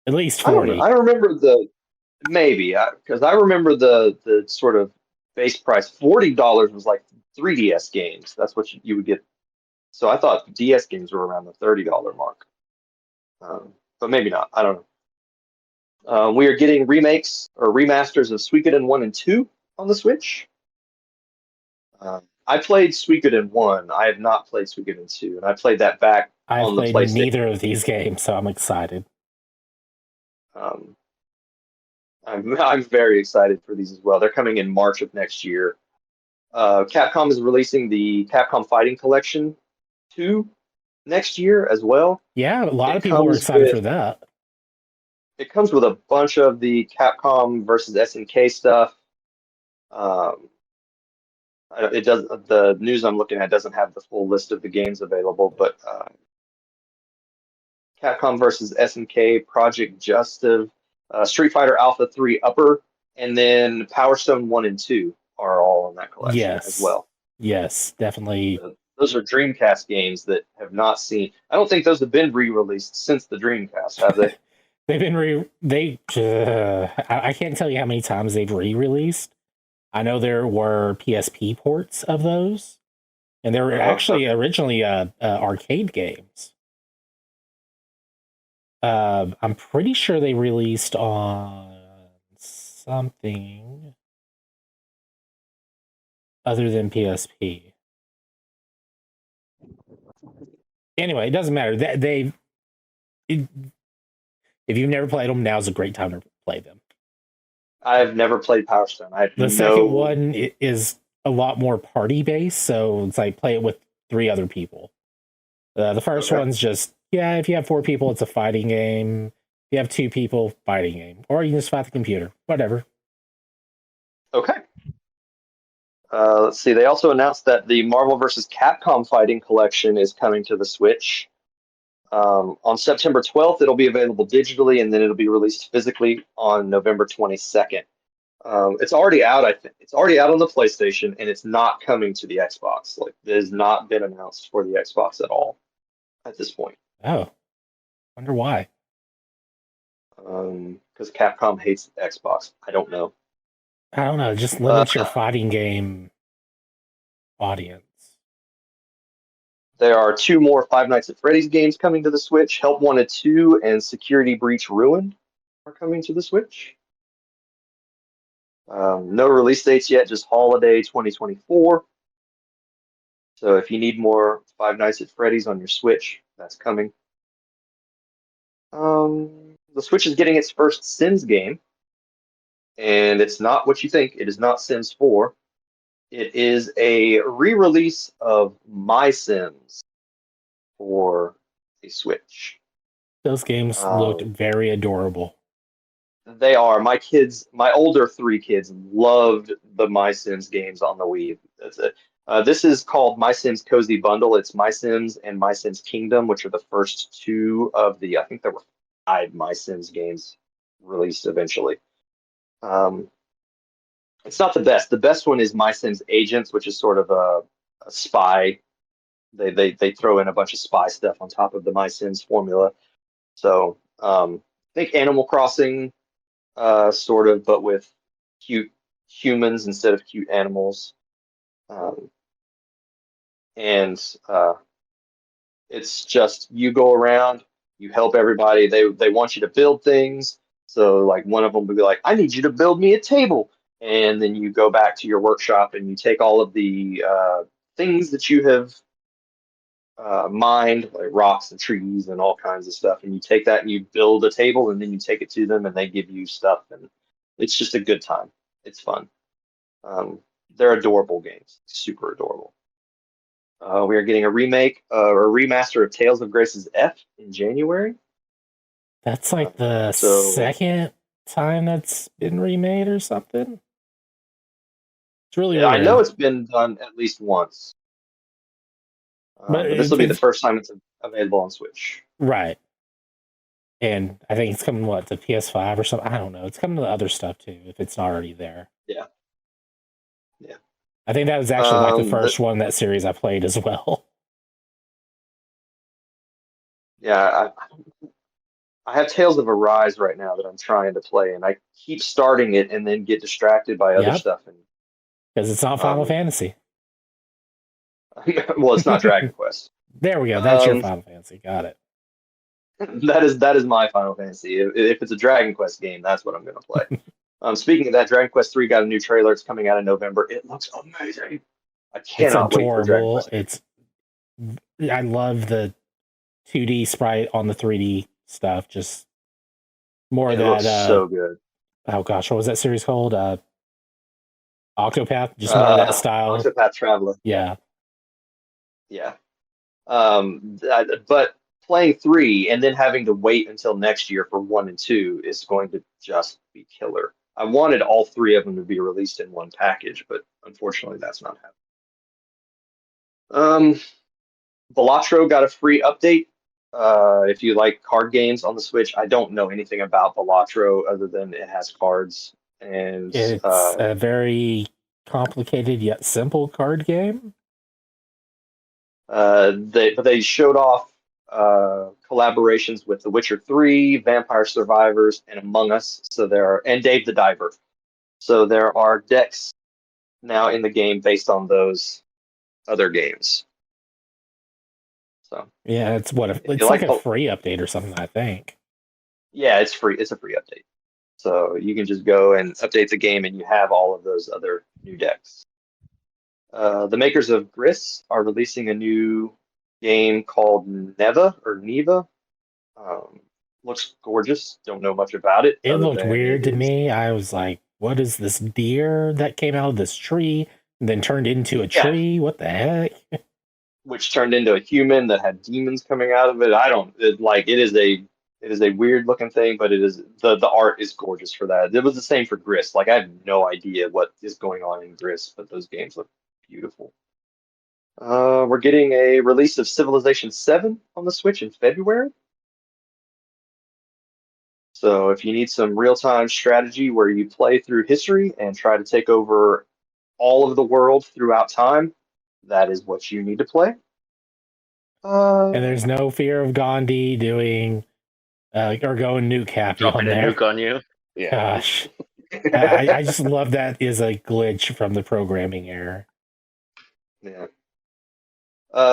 At least I don't know. 40. I remember maybe because I remember the sort of base price. $40 was like 3DS games. That's what you would get. So I thought DS games were around the $30 mark, but maybe not. I don't know. We are getting remakes or remasters of Suikoden 1 and 2 on the Switch. I played Suikoden 1. I have not played Suikoden 2, and I played that back I've on the played PlayStation. neither of these games, so I'm excited. Um, I'm very excited for these as well. They're coming in March of next year. Capcom is releasing the Capcom Fighting Collection 2 next year as well. Yeah, a lot It of people were comes excited with for that. it comes with a bunch of the Capcom versus SNK stuff. It does. The news I'm looking at doesn't have the full list of the games available, but Capcom versus SNK, Project Justive, Street Fighter Alpha 3 Upper, and then Power Stone 1 and 2 are all in that collection as Yes. well. Yes, definitely. Those are Dreamcast games that have not seen. I don't think those have been re-released since the Dreamcast, have they? They've been I can't tell you how many times they've re-released. I know there were PSP ports of those, and they were actually originally arcade games. I'm pretty sure they released on something other than PSP. Anyway, it doesn't matter. If you've never played them, now's a great time to play them. I've never played Power Stone. The second one is a lot more party based, so it's like play it with 3 other people. The first one's just, if you have 4 people, it's a fighting game. If you have 2 people, fighting game. Or you can just fight the computer. Whatever. Okay. Let's see. They also announced that the Marvel vs. Capcom Fighting Collection is coming to the Switch. On September 12th, it'll be available digitally, and then it'll be released physically on November 22nd. It's already out. I think it's already out on the PlayStation, and it's not coming to the Xbox. Like, it has not been announced for the Xbox at all at this point. Oh, wonder why. Because Capcom hates the Xbox. I don't know. I don't know. Just limits your fighting game audience. There are 2 more Five Nights at Freddy's games coming to the Switch. Help Wanted 2 and Security Breach Ruined are coming to the Switch. No release dates yet, just holiday 2024. So if you need more Five Nights at Freddy's on your Switch, that's coming. The Switch is getting its first Sims game, and it's not what you think. It is not Sims 4. It is a re-release of My Sims for a Switch. Those games looked very adorable. They are. My older 3 kids loved the My Sims games on the Wii. That's it. This is called My Sims Cozy Bundle. It's My Sims and My Sims Kingdom, which are the first 2 of the, I think there were 5 My Sims games released eventually. It's not the best. The best one is My Sims Agents, which is sort of a spy. They throw in a bunch of spy stuff on top of the My Sims formula. So I think Animal Crossing, sort of, but with cute humans instead of cute animals. And it's just you go around, you help everybody. They want you to build things. So like one of them would be like, I need you to build me a table. And then you go back to your workshop and you take all of the things that you have mined, like rocks and trees and all kinds of stuff, and you take that and you build a table, and then you take it to them and they give you stuff, and it's just a good time. It's fun. They're adorable games, super adorable. We are getting a remake or a remaster of Tales of Grace's F in January. That's like the So- second time that's been remade or something. It's really Yeah, I weird. know it's been done at least once. But But this will be the it's- first time it's available on Switch. Right. And I think it's coming, what, to PS5 or something? I don't know. It's coming to the other stuff too, if it's not already there. Yeah. Yeah. I think that was actually like the The- first one in that series I played as well. Yeah, I have Tales of Arise right now that I'm trying to play, and I keep starting it and then get distracted by other Yep. stuff. And Because it's not Final Um, Fantasy. well, it's not Dragon Quest. There we go. That's your um, Final Fantasy. Got it. That is my Final Fantasy. If it's a Dragon Quest game, that's what I'm going to play. Speaking of that, Dragon Quest 3 got a new trailer. It's coming out in November. It looks amazing. I It's cannot wait for Dragon adorable. Quest. I love the 2D sprite on the 3D stuff. Just more It of looks that. so good. Oh gosh, what was that series called? Octopath. Just more of that style. Octopath Traveler. Yeah. Yeah. But playing 3 and then having to wait until next year for 1 and 2 is going to just be killer. I wanted all 3 of them to be released in one package, but unfortunately that's not happening. Balatro got a free update. If you like card games on the Switch, I don't know anything about Balatro other than it has cards, and It's a very complicated yet simple card game. they showed off collaborations with The Witcher 3, Vampire Survivors, and Among Us. And Dave the Diver. So there are decks now in the game based on those other games. So Yeah, it's what you it's like like a free update or something, I think. yeah, it's free. It's a free update. So you can just go and update the game, and you have all of those other new decks. The makers of Gris are releasing a new game called Neva. Looks gorgeous. Don't know much about it. It other looked than weird to is- me. I was like, what is this deer that came out of this tree and then turned into a Yeah. tree? What the heck? Which turned into a human that had demons coming out of it. It is a weird looking thing, but it is the art is gorgeous for that. It was the same for Gris. Like, I have no idea what is going on in Gris, but those games look beautiful. We're getting a release of Civilization 7 on the Switch in February. So if you need some real-time strategy where you play through history and try to take over all of the world throughout time, that is what you need to play. And there's no fear of Gandhi doing or going nuke happy on Dropping a there. nuke on you. Yeah. Gosh. I just love that is a glitch from the programming error. Yeah.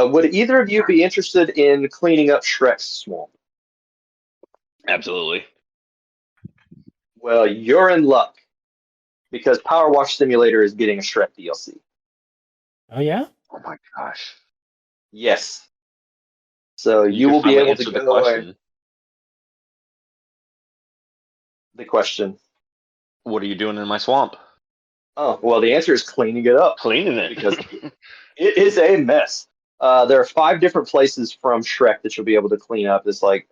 Would either of you be interested in cleaning up Shrek's swamp? Absolutely. Well, you're in luck because Power Wash Simulator is getting a Shrek DLC. Oh yeah? Oh my gosh. Yes. So you will be finally able to answer the go question. and the question. What are you doing in my swamp? Oh, well, the answer is cleaning it up Cleaning it. because it is a mess. There are 5 different places from Shrek that you'll be able to clean up. It's like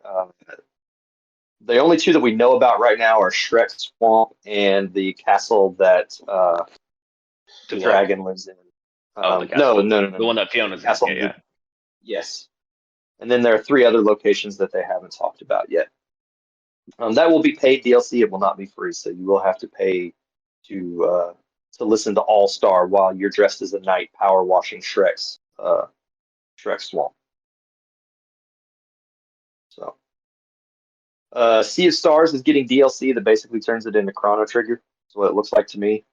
the only 2 that we know about right now are Shrek's swamp and the castle that the dragon lives in. The castle. No. The one that Fiona's in. Castle. Yeah. Yes. And then there are 3 other locations that they haven't talked about yet. That will be paid DLC. It will not be free, so you will have to pay to listen to All Star while you're dressed as a knight, power washing Shrek's swamp. So, Sea of Stars is getting DLC that basically turns it into Chrono Trigger. That's what it looks like to me.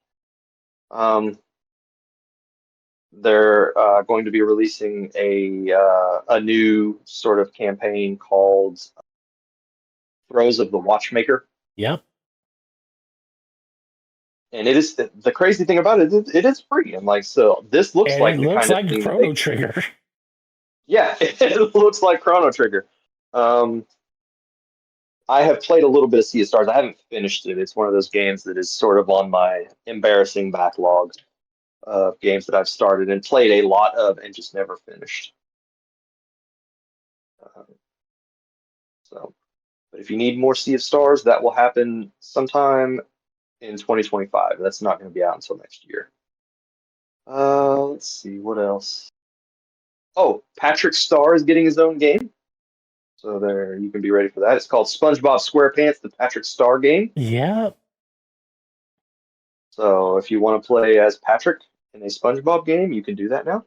They're going to be releasing a new sort of campaign called Throes of the Watchmaker. Yep. And it is the crazy thing about it. It is free, and like so, this looks And like it the looks kind like of thing Chrono Trigger. Yeah, it looks like Chrono Trigger. I have played a little bit of Sea of Stars. I haven't finished it. It's one of those games that is sort of on my embarrassing backlog. of games that I've started and played a lot of and just never finished. Um, so, but if you need more Sea of Stars, that will happen sometime in 2025. That's not going to be out until next year. Let's see, what else? Oh, Patrick Star is getting his own game. So there, you can be ready for that. It's called SpongeBob SquarePants: The Patrick Star Game. Yeah. So if you want to play as Patrick in a SpongeBob game, you can do that now.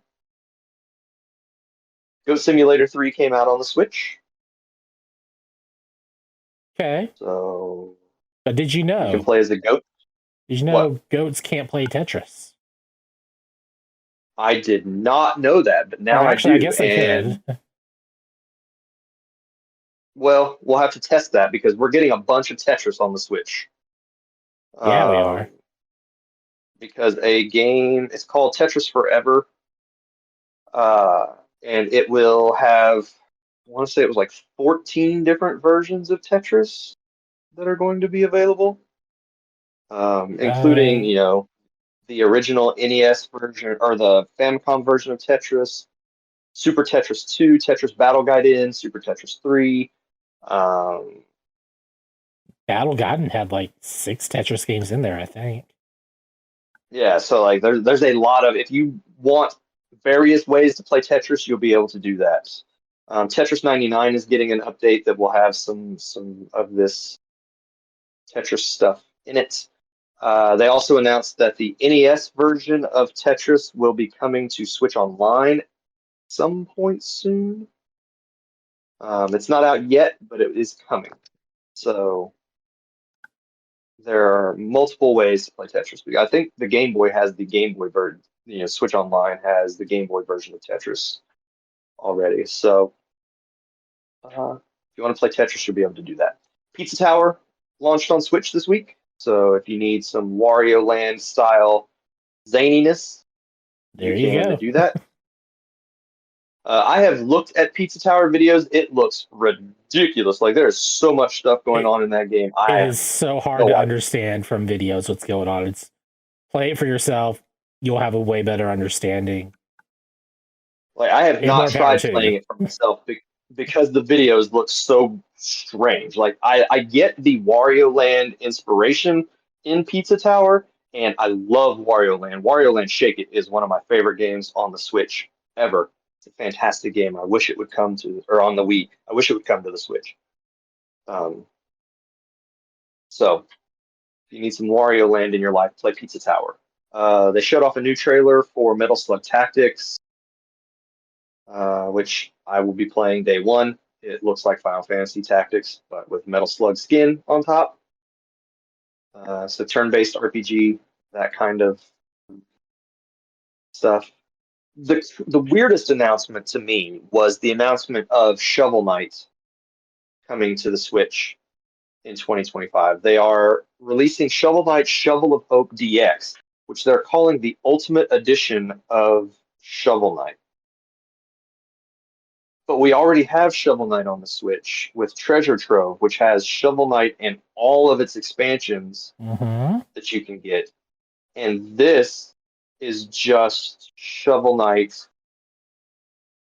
Goat Simulator 3 came out on the Switch. Okay. So But did you you can know? play as a goat. Did you know goats can't play Tetris? I did not know that, but now Or actually, I I do. guess they And could. well, we'll have to test that because we're getting a bunch of Tetris on the Switch. Yeah, we are. Because a game, it's called Tetris Forever, and it will have, I want to say it was like 14 different versions of Tetris that are going to be available, including, the original NES version or the Famicom version of Tetris, Super Tetris 2, Tetris Battle Gaiden, Super Tetris 3. Battle Gaiden had like 6 Tetris games in there, I think. Yeah, so like there's a lot of, if you want various ways to play Tetris, you'll be able to do that. Tetris 99 is getting an update that will have some of this Tetris stuff in it. They also announced that the NES version of Tetris will be coming to Switch Online some point soon. It's not out yet, but it is coming. So there are multiple ways to play Tetris. I think the Game Boy has the Game Boy version. Switch Online has the Game Boy version of Tetris already. So if you want to play Tetris, you'll be able to do that. Pizza Tower launched on Switch this week. So if you need some Wario Land style zaniness, There you you can go. do that. I have looked at Pizza Tower videos. It looks ridiculous. Like there's so much stuff going on in that game. I It have is so hard no to idea. understand from videos what's going on. It's play it for yourself. You'll have a way better understanding. Like I have And not more power tried to playing you. it for myself because the videos look so strange. Like I get the Wario Land inspiration in Pizza Tower, and I love Wario Land. Wario Land Shake It is one of my favorite games on the Switch ever. It's a fantastic game. I wish it would come to, or on the Wii. I wish it would come to the Switch. So if you need some Wario Land in your life, play Pizza Tower. They showed off a new trailer for Metal Slug Tactics, which I will be playing day one. It looks like Final Fantasy Tactics, but with Metal Slug skin on top. So turn-based RPG, that kind of stuff. The weirdest announcement to me was the announcement of Shovel Knight coming to the Switch in 2025. They are releasing Shovel Knight Shovel of Hope DX, which they're calling the Ultimate Edition of Shovel Knight. But we already have Shovel Knight on the Switch with Treasure Trove, which has Shovel Knight and all of its expansions that you can get. And this is just Shovel Knight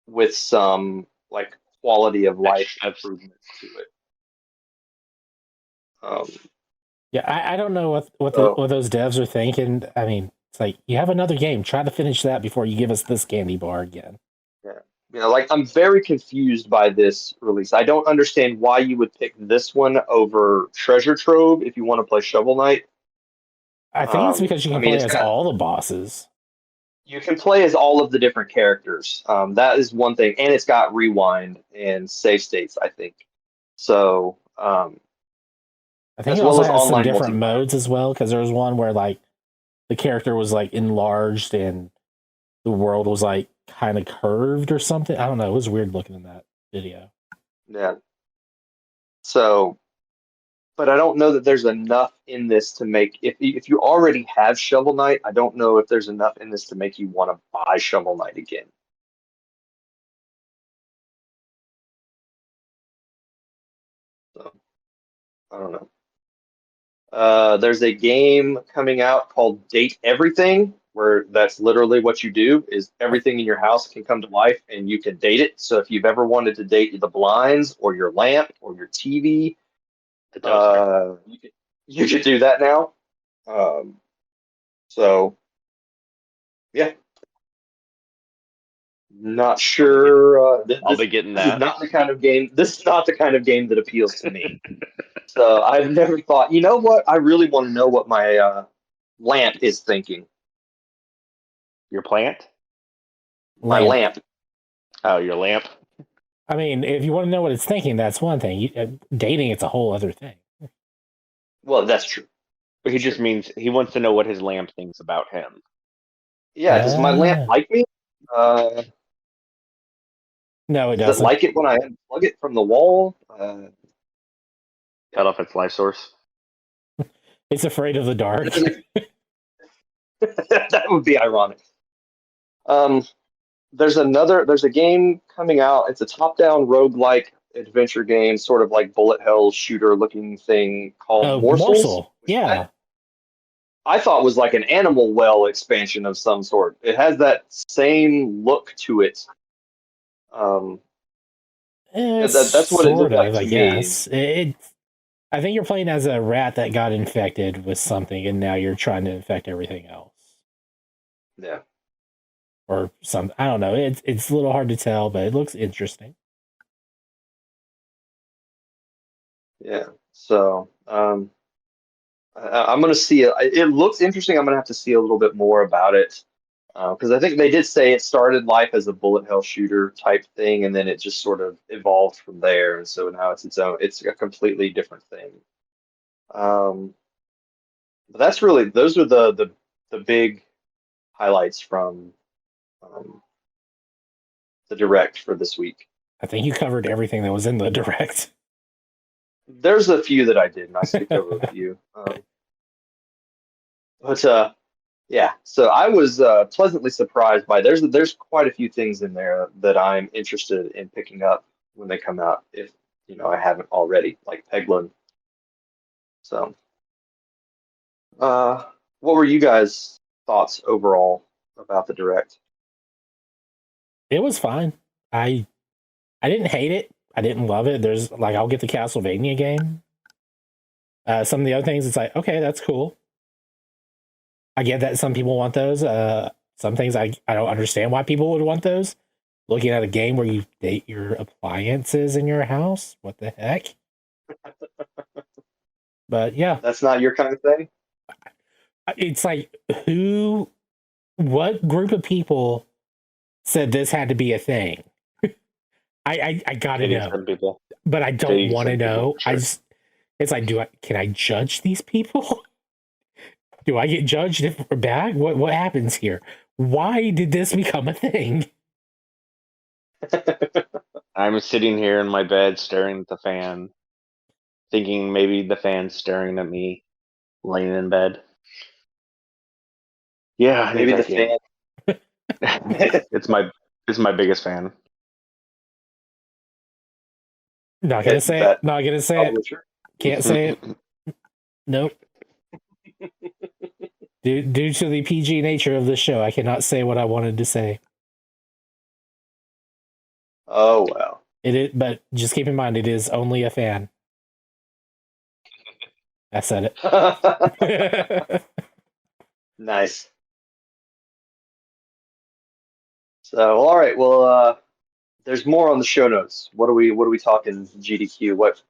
with some like quality of life improvements to it. Yeah, I don't know what what those devs are thinking. I mean, it's like you have another game. Try to finish that before you give us this candy bar again. Yeah. Like I'm very confused by this release. I don't understand why you would pick this one over Treasure Trove if you want to play Shovel Knight. I think it's because you can play as got, all the bosses. You can play as all of the different characters. That is one thing, and it's got rewind and save states, I think. So, I think as it well also as has some online different multiplayer. modes as well, because there was one where like the character was like enlarged and the world was like kind of curved or something. I don't know. It was weird looking in that video. Yeah. So, but I don't know that there's enough in this to make, if you already have Shovel Knight, I don't know if there's enough in this to make you want to buy Shovel Knight again. So, I don't know. There's a game coming out called Date Everything, where that's literally what you do is everything in your house can come to life and you can date it. So if you've ever wanted to date the blinds or your lamp or your TV, The toaster. you could do that now. Um, so yeah, not sure. I'll be getting This is that. not the kind of game. This is not the kind of game that appeals to me. So I've never thought. You know what? I really want to know what my lamp is thinking. Your plant? My lamp. Oh, your lamp? I mean, if you want to know what it's thinking, that's one thing. Dating, it's a whole other thing. Well, that's true. He just means he wants to know what his lamp thinks about him. Yeah. Does my lamp like me? No, it Does it doesn't. like it when I unplug it from the wall? Cut off its life source. It's afraid of the dark. That would be ironic. There's a game coming out. It's a top-down roguelike adventure game, sort of like bullet hell shooter looking thing called Morsels. Morsel. Yeah. I thought was like an Animal Well expansion of some sort. It has that same look to it. That's what it looked like to I me. guess. I think you're playing as a rat that got infected with something, and now you're trying to infect everything else. Yeah. Or some, I don't know. It's a little hard to tell, but it looks interesting. Yeah. So I'm going to see it. It looks interesting. I'm going to have to see a little bit more about it. Because I think they did say it started life as a bullet hell shooter type thing, and then it just sort of evolved from there. And so now it's its own. It's a completely different thing. But that's really those are the big highlights from the direct for this week. I think you covered everything that was in the direct. There's a few that I didn't. I skipped over a few. But yeah, so I was pleasantly surprised by there's quite a few things in there that I'm interested in picking up when they come out, if I haven't already, like Peglin. So what were you guys' thoughts overall about the direct? It was fine. I didn't hate it. I didn't love it. There's like, I'll get the Castlevania game. Some of the other things, it's like, okay, that's cool. I get that some people want those. Some things I don't understand why people would want those. Looking at a game where you date your appliances in your house, what the heck? But yeah, That's not your kind of thing? it's like, what group of people said this had to be a thing? I gotta Maybe know, some people. but I don't Maybe want to some people, know. sure. It's like, can I judge these people? Do I get judged if we're bad? What happens here? Why did this become a thing? I'm sitting here in my bed staring at the fan, thinking maybe the fan's staring at me, laying in bed. Yeah, I Maybe need the that fan. game. It's my biggest fan. Not gonna say That it. Not gonna say it. publisher. Can't say it. Nope. Due to the PG nature of the show, I cannot say what I wanted to say. Oh well. But just keep in mind, it is only a fan. I said it. Nice. So all right, well, there's more on the show notes. What are we talking GDQ? What?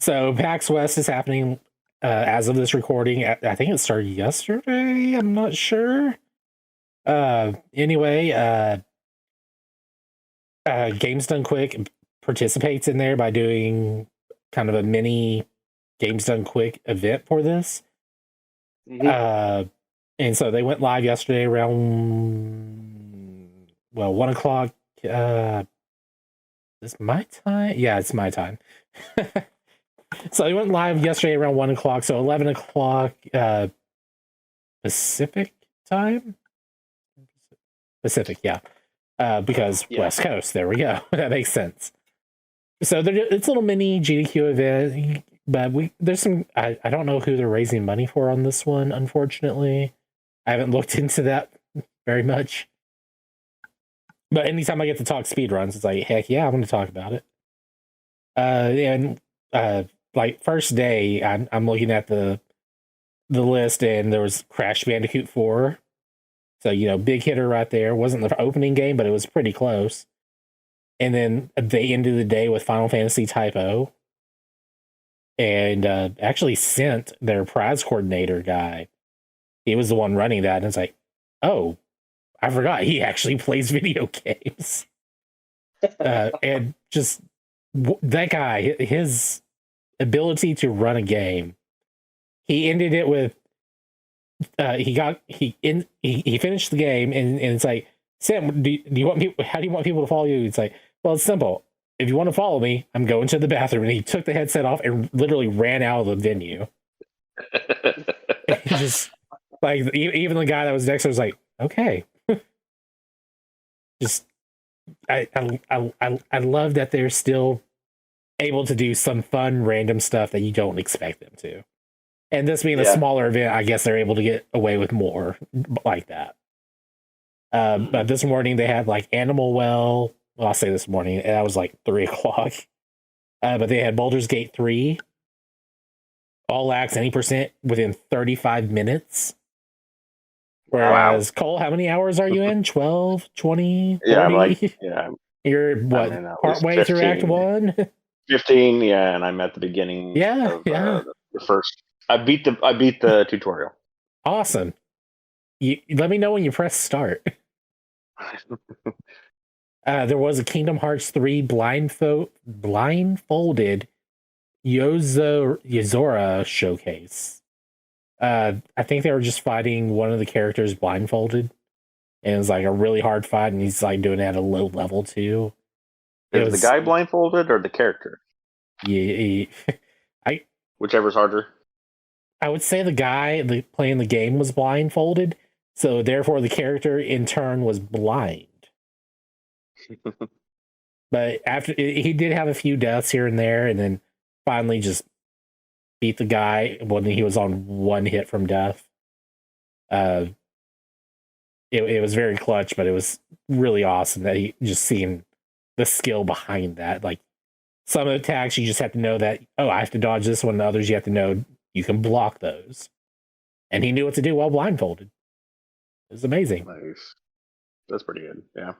So PAX West is happening as of this recording. I think it started yesterday. I'm not sure. Anyway, Games Done Quick participates in there by doing kind of a mini Games Done Quick event for this. Mhm. And so they went live yesterday around 1 o'clock. Is my time? Yeah, it's my time. So they went live yesterday around 1 o'clock. So 11 o'clock Pacific time. Pacific, yeah. Because West Coast. There we go. That makes sense. So it's a little mini GDQ event, but there's some. I don't know who they're raising money for on this one, unfortunately. I haven't looked into that very much. But anytime I get to talk speedruns, it's like, heck yeah, I'm going to talk about it. And like first day, I'm looking at the list, and there was Crash Bandicoot 4. So, you know, big hitter right there. Wasn't the opening game, but it was pretty close. And then they ended the day with Final Fantasy Type O. And actually sent their prize coordinator guy. He was the one running that. And it's like, oh, I forgot he actually plays video games. And just that guy, his ability to run a game, he ended it with he finished the game, and it's like, Sam, do you want people? How do you want people to follow you? It's like, well, it's simple. If you want to follow me, I'm going to the bathroom. And he took the headset off and literally ran out of the venue. Just like even the guy that was next to was like, okay. Just I love that they're still able to do some fun random stuff that you don't expect them to. And this being a smaller event, I guess they're able to get away with more like that. But this morning they had like Animal Well, I'll say this morning, and that was like 3:00. But they had Baldur's Gate 3, all acts, any percent within 35 minutes. Whereas, Cole, how many hours are you in? 12, 20, 30? Yeah, I'm like, yeah. You're what, partway through Act 1? 15, yeah, and I'm at the beginning of the first. I beat the tutorial. Awesome. Let me know when you press start. There was a Kingdom Hearts 3 blindfolded Yozora showcase. I think they were just fighting one of the characters blindfolded, and it was like a really hard fight, and he's like doing it at a low level too. Is the guy blindfolded or the character? Yeah, whichever's harder. I would say the guy playing the game was blindfolded, so therefore the character in turn was blind. But after he did have a few deaths here and there, and then finally just beat the guy when he was on one hit from death. It was very clutch, but it was really awesome that he just seeing the skill behind that. Like some attacks, you just have to know that, oh, I have to dodge this one. The others, you have to know you can block those. And he knew what to do while blindfolded. It was amazing. Nice. That's pretty good. Yeah.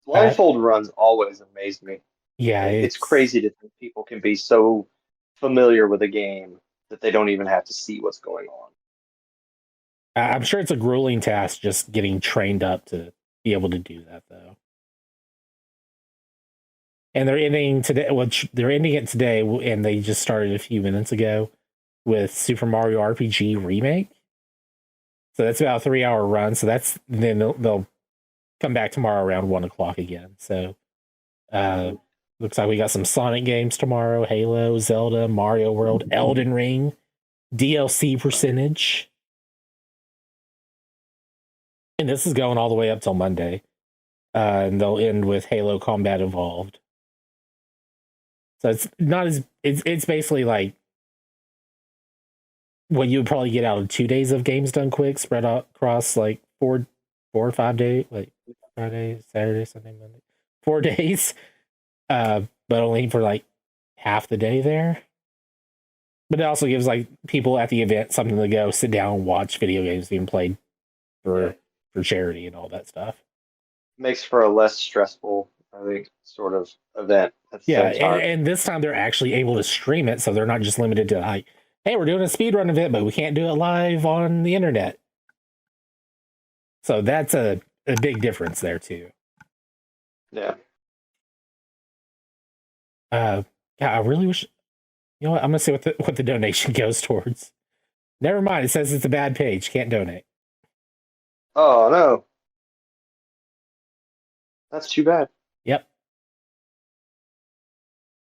Blindfold runs always amaze me. Yeah. It's crazy to think people can be so familiar with a game that they don't even have to see what's going on. I'm sure it's a grueling task just getting trained up to be able to do that, though. And they're ending it today, and they just started a few minutes ago with Super Mario RPG Remake. So that's about a 3-hour run. So then they'll come back tomorrow around 1:00 again. So looks like we got some Sonic games tomorrow: Halo, Zelda, Mario World, Elden Ring, DLC percentage. And this is going all the way up till Monday. And they'll end with Halo Combat Evolved. So it's not as it's basically like what you would probably get out of 2 days of games done quick, spread out across like 4 or 5 days, like Friday, Saturday, Sunday, Monday, 4 days, but only for like half the day there. But it also gives like people at the event something to go sit down and watch video games being played for charity and all that stuff. Makes for a less stressful, I think, sort of event. And this time they're actually able to stream it, so they're not just limited to like, hey, we're doing a speedrun event, but we can't do it live on the internet. So that's a big difference there too. Yeah. I really wish. You know what? I'm gonna say what the donation goes towards. Never mind. It says it's a bad page. Can't donate. Oh no. That's too bad. Yep.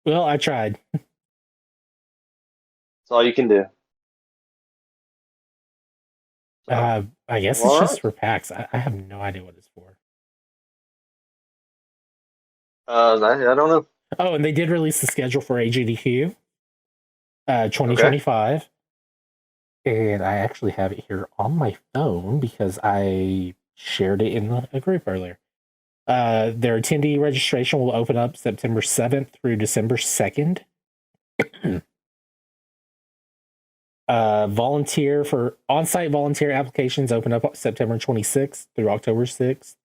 Well, I tried. That's all you can do. I guess it's just for PAX. I have no idea what it's for. I don't know. Oh, and they did release the schedule for AGDQ 2025. And I actually have it here on my phone because I shared it in a group earlier. Their attendee registration will open up September 7th through December 2nd. Volunteer for on-site volunteer applications open up September 26th through October 6th.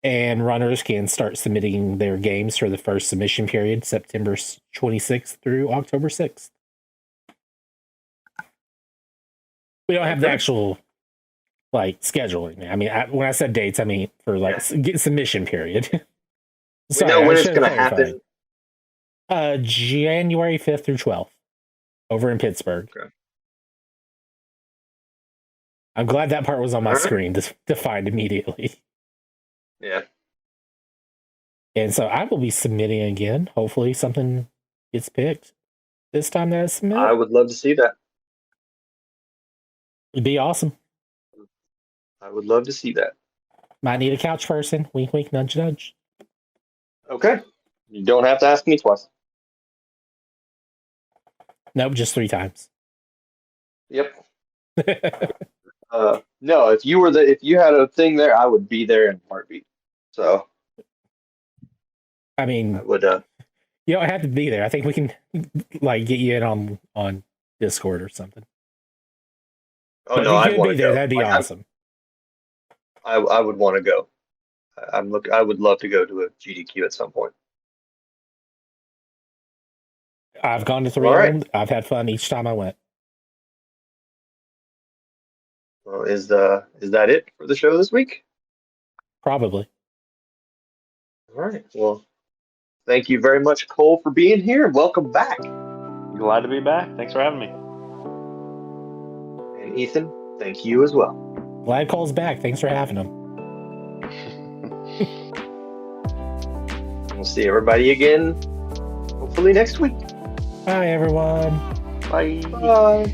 And runners can start submitting their games for the first submission period, September 26th through October 6th. We don't have the actual scheduling. I mean, when I said dates, I mean for submission period. We know when it's going to happen. January 5th through 12th over in Pittsburgh. Okay. I'm glad that part was on my screen to find immediately. Yeah. And so I will be submitting again. Hopefully something gets picked this time that I submit. I would love to see that. It'd be awesome. I would love to see that. Might need a couch person. Wink, wink, nudge, nudge. Okay. You don't have to ask me twice. Nope, just 3 times. Yep. No, if you had a thing there, I would be there in a heartbeat. So, I mean, I would. You don't have to be there. I think we can get you in on Discord or something. Oh but no, I'd want to there. go. That'd be awesome. I would want to go. I would love to go to a GDQ at some point. I've gone to 3 of them. I've had fun each time I went. Well, is that it for the show this week? Probably. All right. Well, thank you very much, Cole, for being here. Welcome back. Glad to be back. Thanks for having me. And Ethan, thank you as well. Glad Cole's back. Thanks for having him. We'll see everybody again, hopefully next week. Bye, everyone. Bye. Bye.